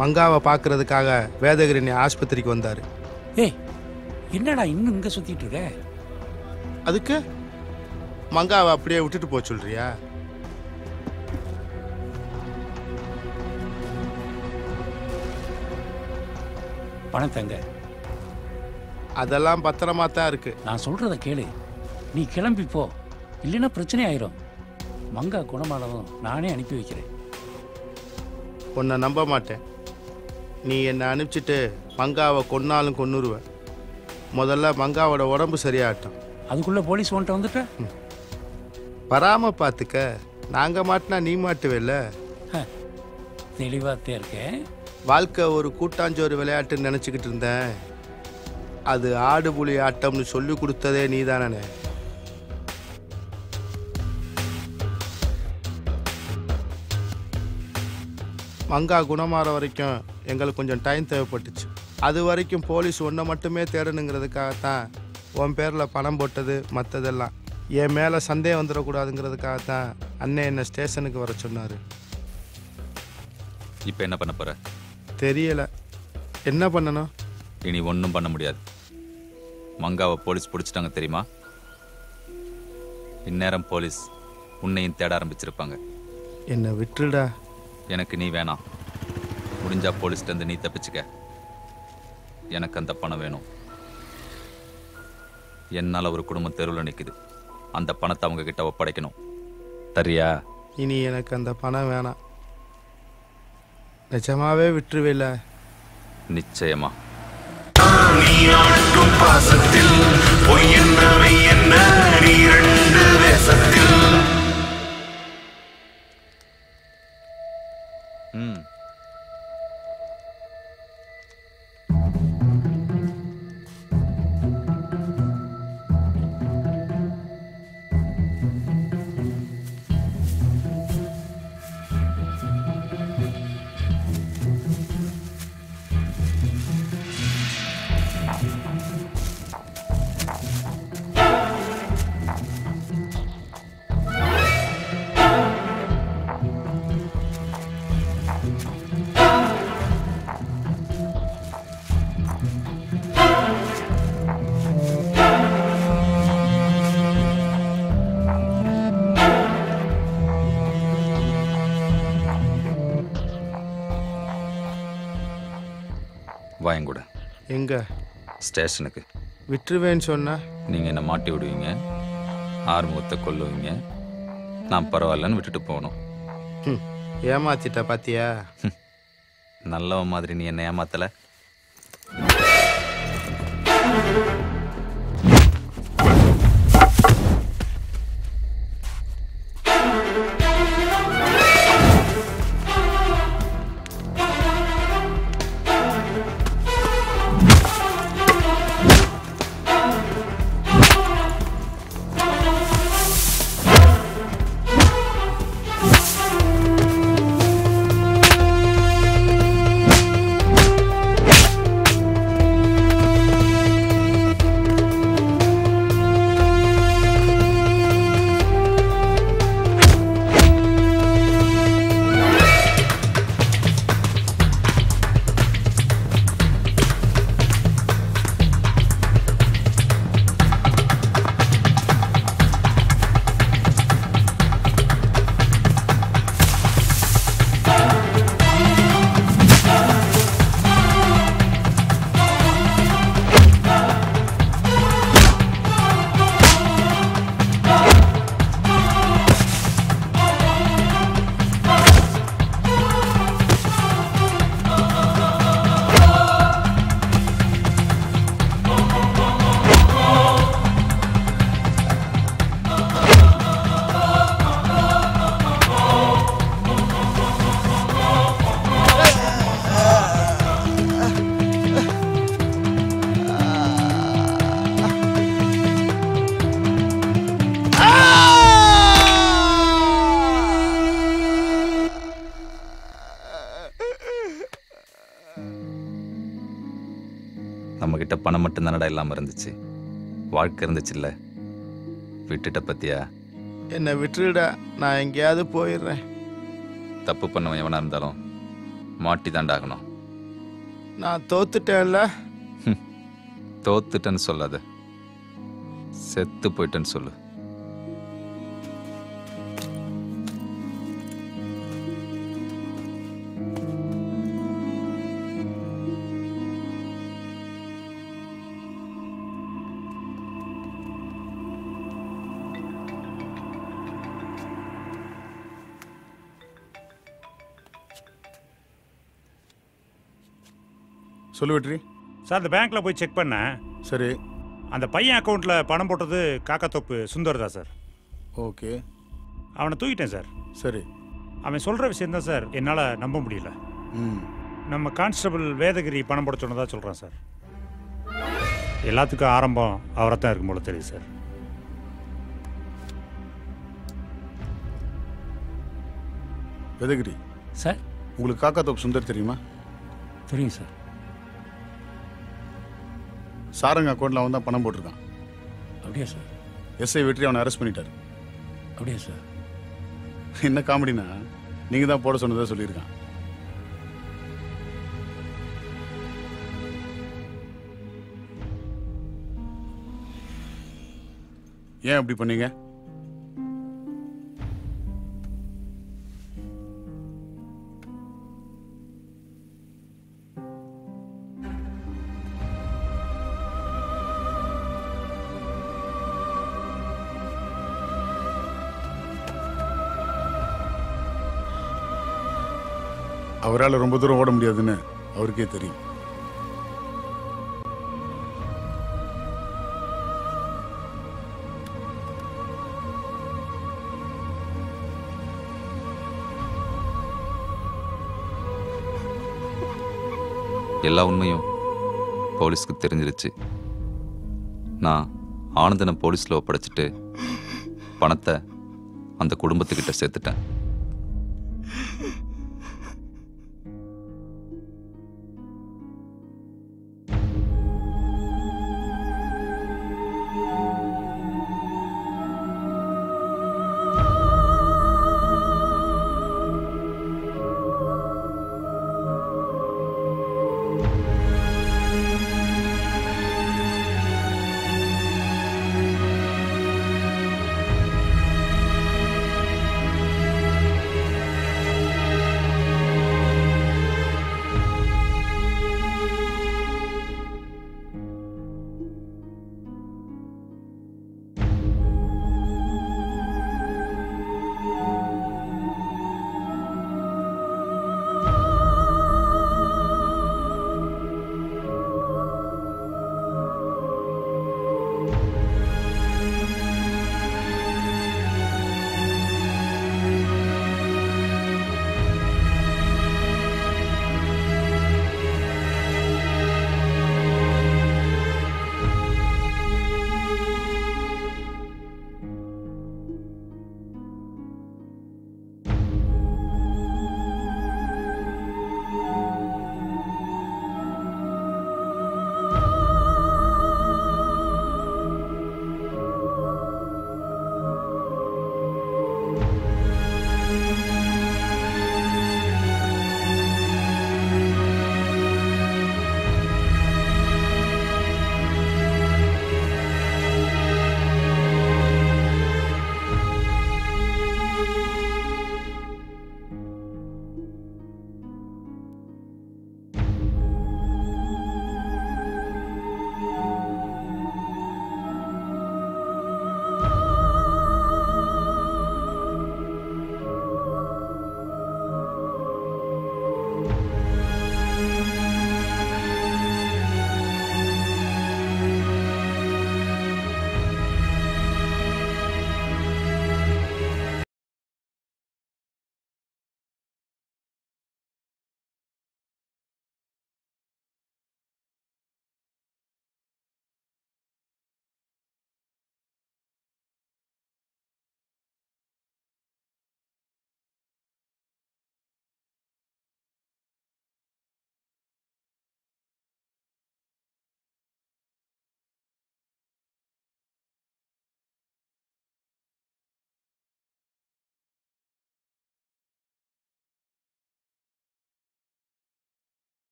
மங்காவை பார்க்கறதுக்காக வேதகிரி ஆஸ்பத்திரிக்கு வந்தாரு. ஏய், என்னடா இன்னும் இங்க சுத்திட்டு இருக்க? அதுக்கு மங்காவை அப்படியே விட்டுட்டு போக சொல்றியா? பணம் தங்க. அதெல்லாம் பத்திரமா தான் இருக்கு. நான் சொல்றத கேளு, நீ கிளம்பி போ, இல்லைன்னா பிரச்சனை ஆயிரும். மங்கா குணமானதும் நானே அனுப்பி வைக்கிறேன். உன்னை நம்ப மாட்டேன். நீ என்னை அனுப்பிச்சிட்டு மங்காவை கொன்னாலும் கொன்னுருவேன். முதல்ல மங்காவோட உடம்பு சரியாகட்டும். அதுக்குள்ள போலீஸ் வந்துட்டு வந்துட்ட வராம பார்த்துக்க. நாங்கள் மாட்டினா நீ மாட்டுவேல்ல. தெளிவாத்தே இருக்கேன். வாழ்க்கை ஒரு கூட்டாஞ்சோறு விளையாட்டுன்னு நினச்சிக்கிட்டு இருந்தேன். அது ஆடு புலி ஆட்டம்னு சொல்லி கொடுத்ததே நீ தானே. மங்கா குணமாற வரைக்கும் எங்களுக்கு கொஞ்சம் டைம் தேவைப்பட்டுச்சு. அது வரைக்கும் போலீஸ் ஒன்றை மட்டுமே தேடணுங்கிறதுக்காகத்தான் உன் பேரில் பணம் போட்டது. மற்றதெல்லாம் என் மேலே சந்தேகம் வந்துடக்கூடாதுங்கிறதுக்காகத்தான் அண்ணன் என்னை ஸ்டேஷனுக்கு வர சொன்னார். இப்போ என்ன பண்ண போற? தெரியல. என்ன பண்ணணும்? இனி ஒன்றும் பண்ண முடியாது. மங்காவை போலீஸ் பிடிச்சிட்டாங்க தெரியுமா? இந்நேரம் போலீஸ் உன்னையும் தேட ஆரம்பிச்சிருப்பாங்க. என்னை விட்டுடா. எனக்கு நீ வேணாம். முடிஞ்சா போலீஸ்லேருந்து நீ தப்பிச்சுக்க. எனக்கு அந்த பணம் வேணும். என்னால் ஒரு குடும்பம் தெருவில் நிற்குது. அந்த பணத்தை அவங்க கிட்ட ஒப்படைக்கணும். தரியா? இனி எனக்கு அந்த பணம் வேணாம். நிஜமாவே விட்டுருவில்ல? நிச்சயமா. பாசத்தில் பொய் என்னவை என்ன நீ ரெண்டு வேசத்தில். வாயங்கூட. எங்க? ஸ்டேஷனுக்கு. விட்டுருவேன்னு சொன்னா நீங்கள் என்னை மாட்டி விடுவீங்க, ஆறுமுகத்தை கொல்லுவீங்க, நான் பரவாயில்லன்னு விட்டுட்டு போகணும். ஏமாத்திட்ட பாத்தியா? நல்லவன் மாதிரி நீ என்ன ஏமாத்தலை. நம்மக்கிட்ட பணம் மட்டும்தானடா இல்லாமல் இருந்துச்சு, வாழ்க்கை இருந்துச்சு இல்லை. விட்டுட்ட பத்தியா? என்னை விட்டுடுடா, நான் எங்கேயாவது போயிடுறேன். தப்பு பண்ணவன் எவனா இருந்தாலும் மாட்டி தாண்டாகணும். நான் தோத்துட்டேன்ல. தோத்துட்டேன்னு சொல்லாத, செத்து போயிட்டேன்னு சொல்லு. சொல்லு வெற்றி. சார் அந்த பேங்க்கில் போய் செக் பண்ணேன். சரி. அந்த பையன் அக்கௌண்ட்டில் பணம் போட்டது காக்காத்தோப்பு சுந்தர் தான் சார். ஓகே. அவனை தூக்கிட்டேன் சார். சரி. அவன் சொல்கிற விஷயந்தான் சார் என்னால் நம்ப முடியல. நம்ம கான்ஸ்டபிள் வேதகிரி பணம் போட சொன்னதா சொல்கிறான் சார். எல்லாத்துக்கும் ஆரம்பம் அவரை தான் இருக்கும் போல தெரியுது சார். வேதகிரி சார், உங்களுக்கு காக்காத்தோப்பு சுந்தர் தெரியுமா? தெரியும் சார். சாரங்க அக்கௌண்ட்டில் அவன் தான் பணம் போட்டிருக்கான். அப்படியா சார்? எஸ்ஐ வெற்றி அவனை அரெஸ்ட் பண்ணிட்டார். அப்படியா சார்? என்ன காமெடினா, நீங்கள் தான் போட சொன்னதா சொல்லியிருக்கான். ஏன் அப்படி பண்ணீங்க? அவரால் ரொம்ப தூரம் ஓட முடியாதுன்னு அவருக்கே தெரியும். எல்லா உண்மையும் போலீஸ்க்கு தெரிஞ்சிருச்சு. நான் ஆனந்தனை போலீஸில் ஒப்படைச்சிட்டு பணத்தை அந்த குடும்பத்துக்கிட்ட சேர்த்துட்டேன்.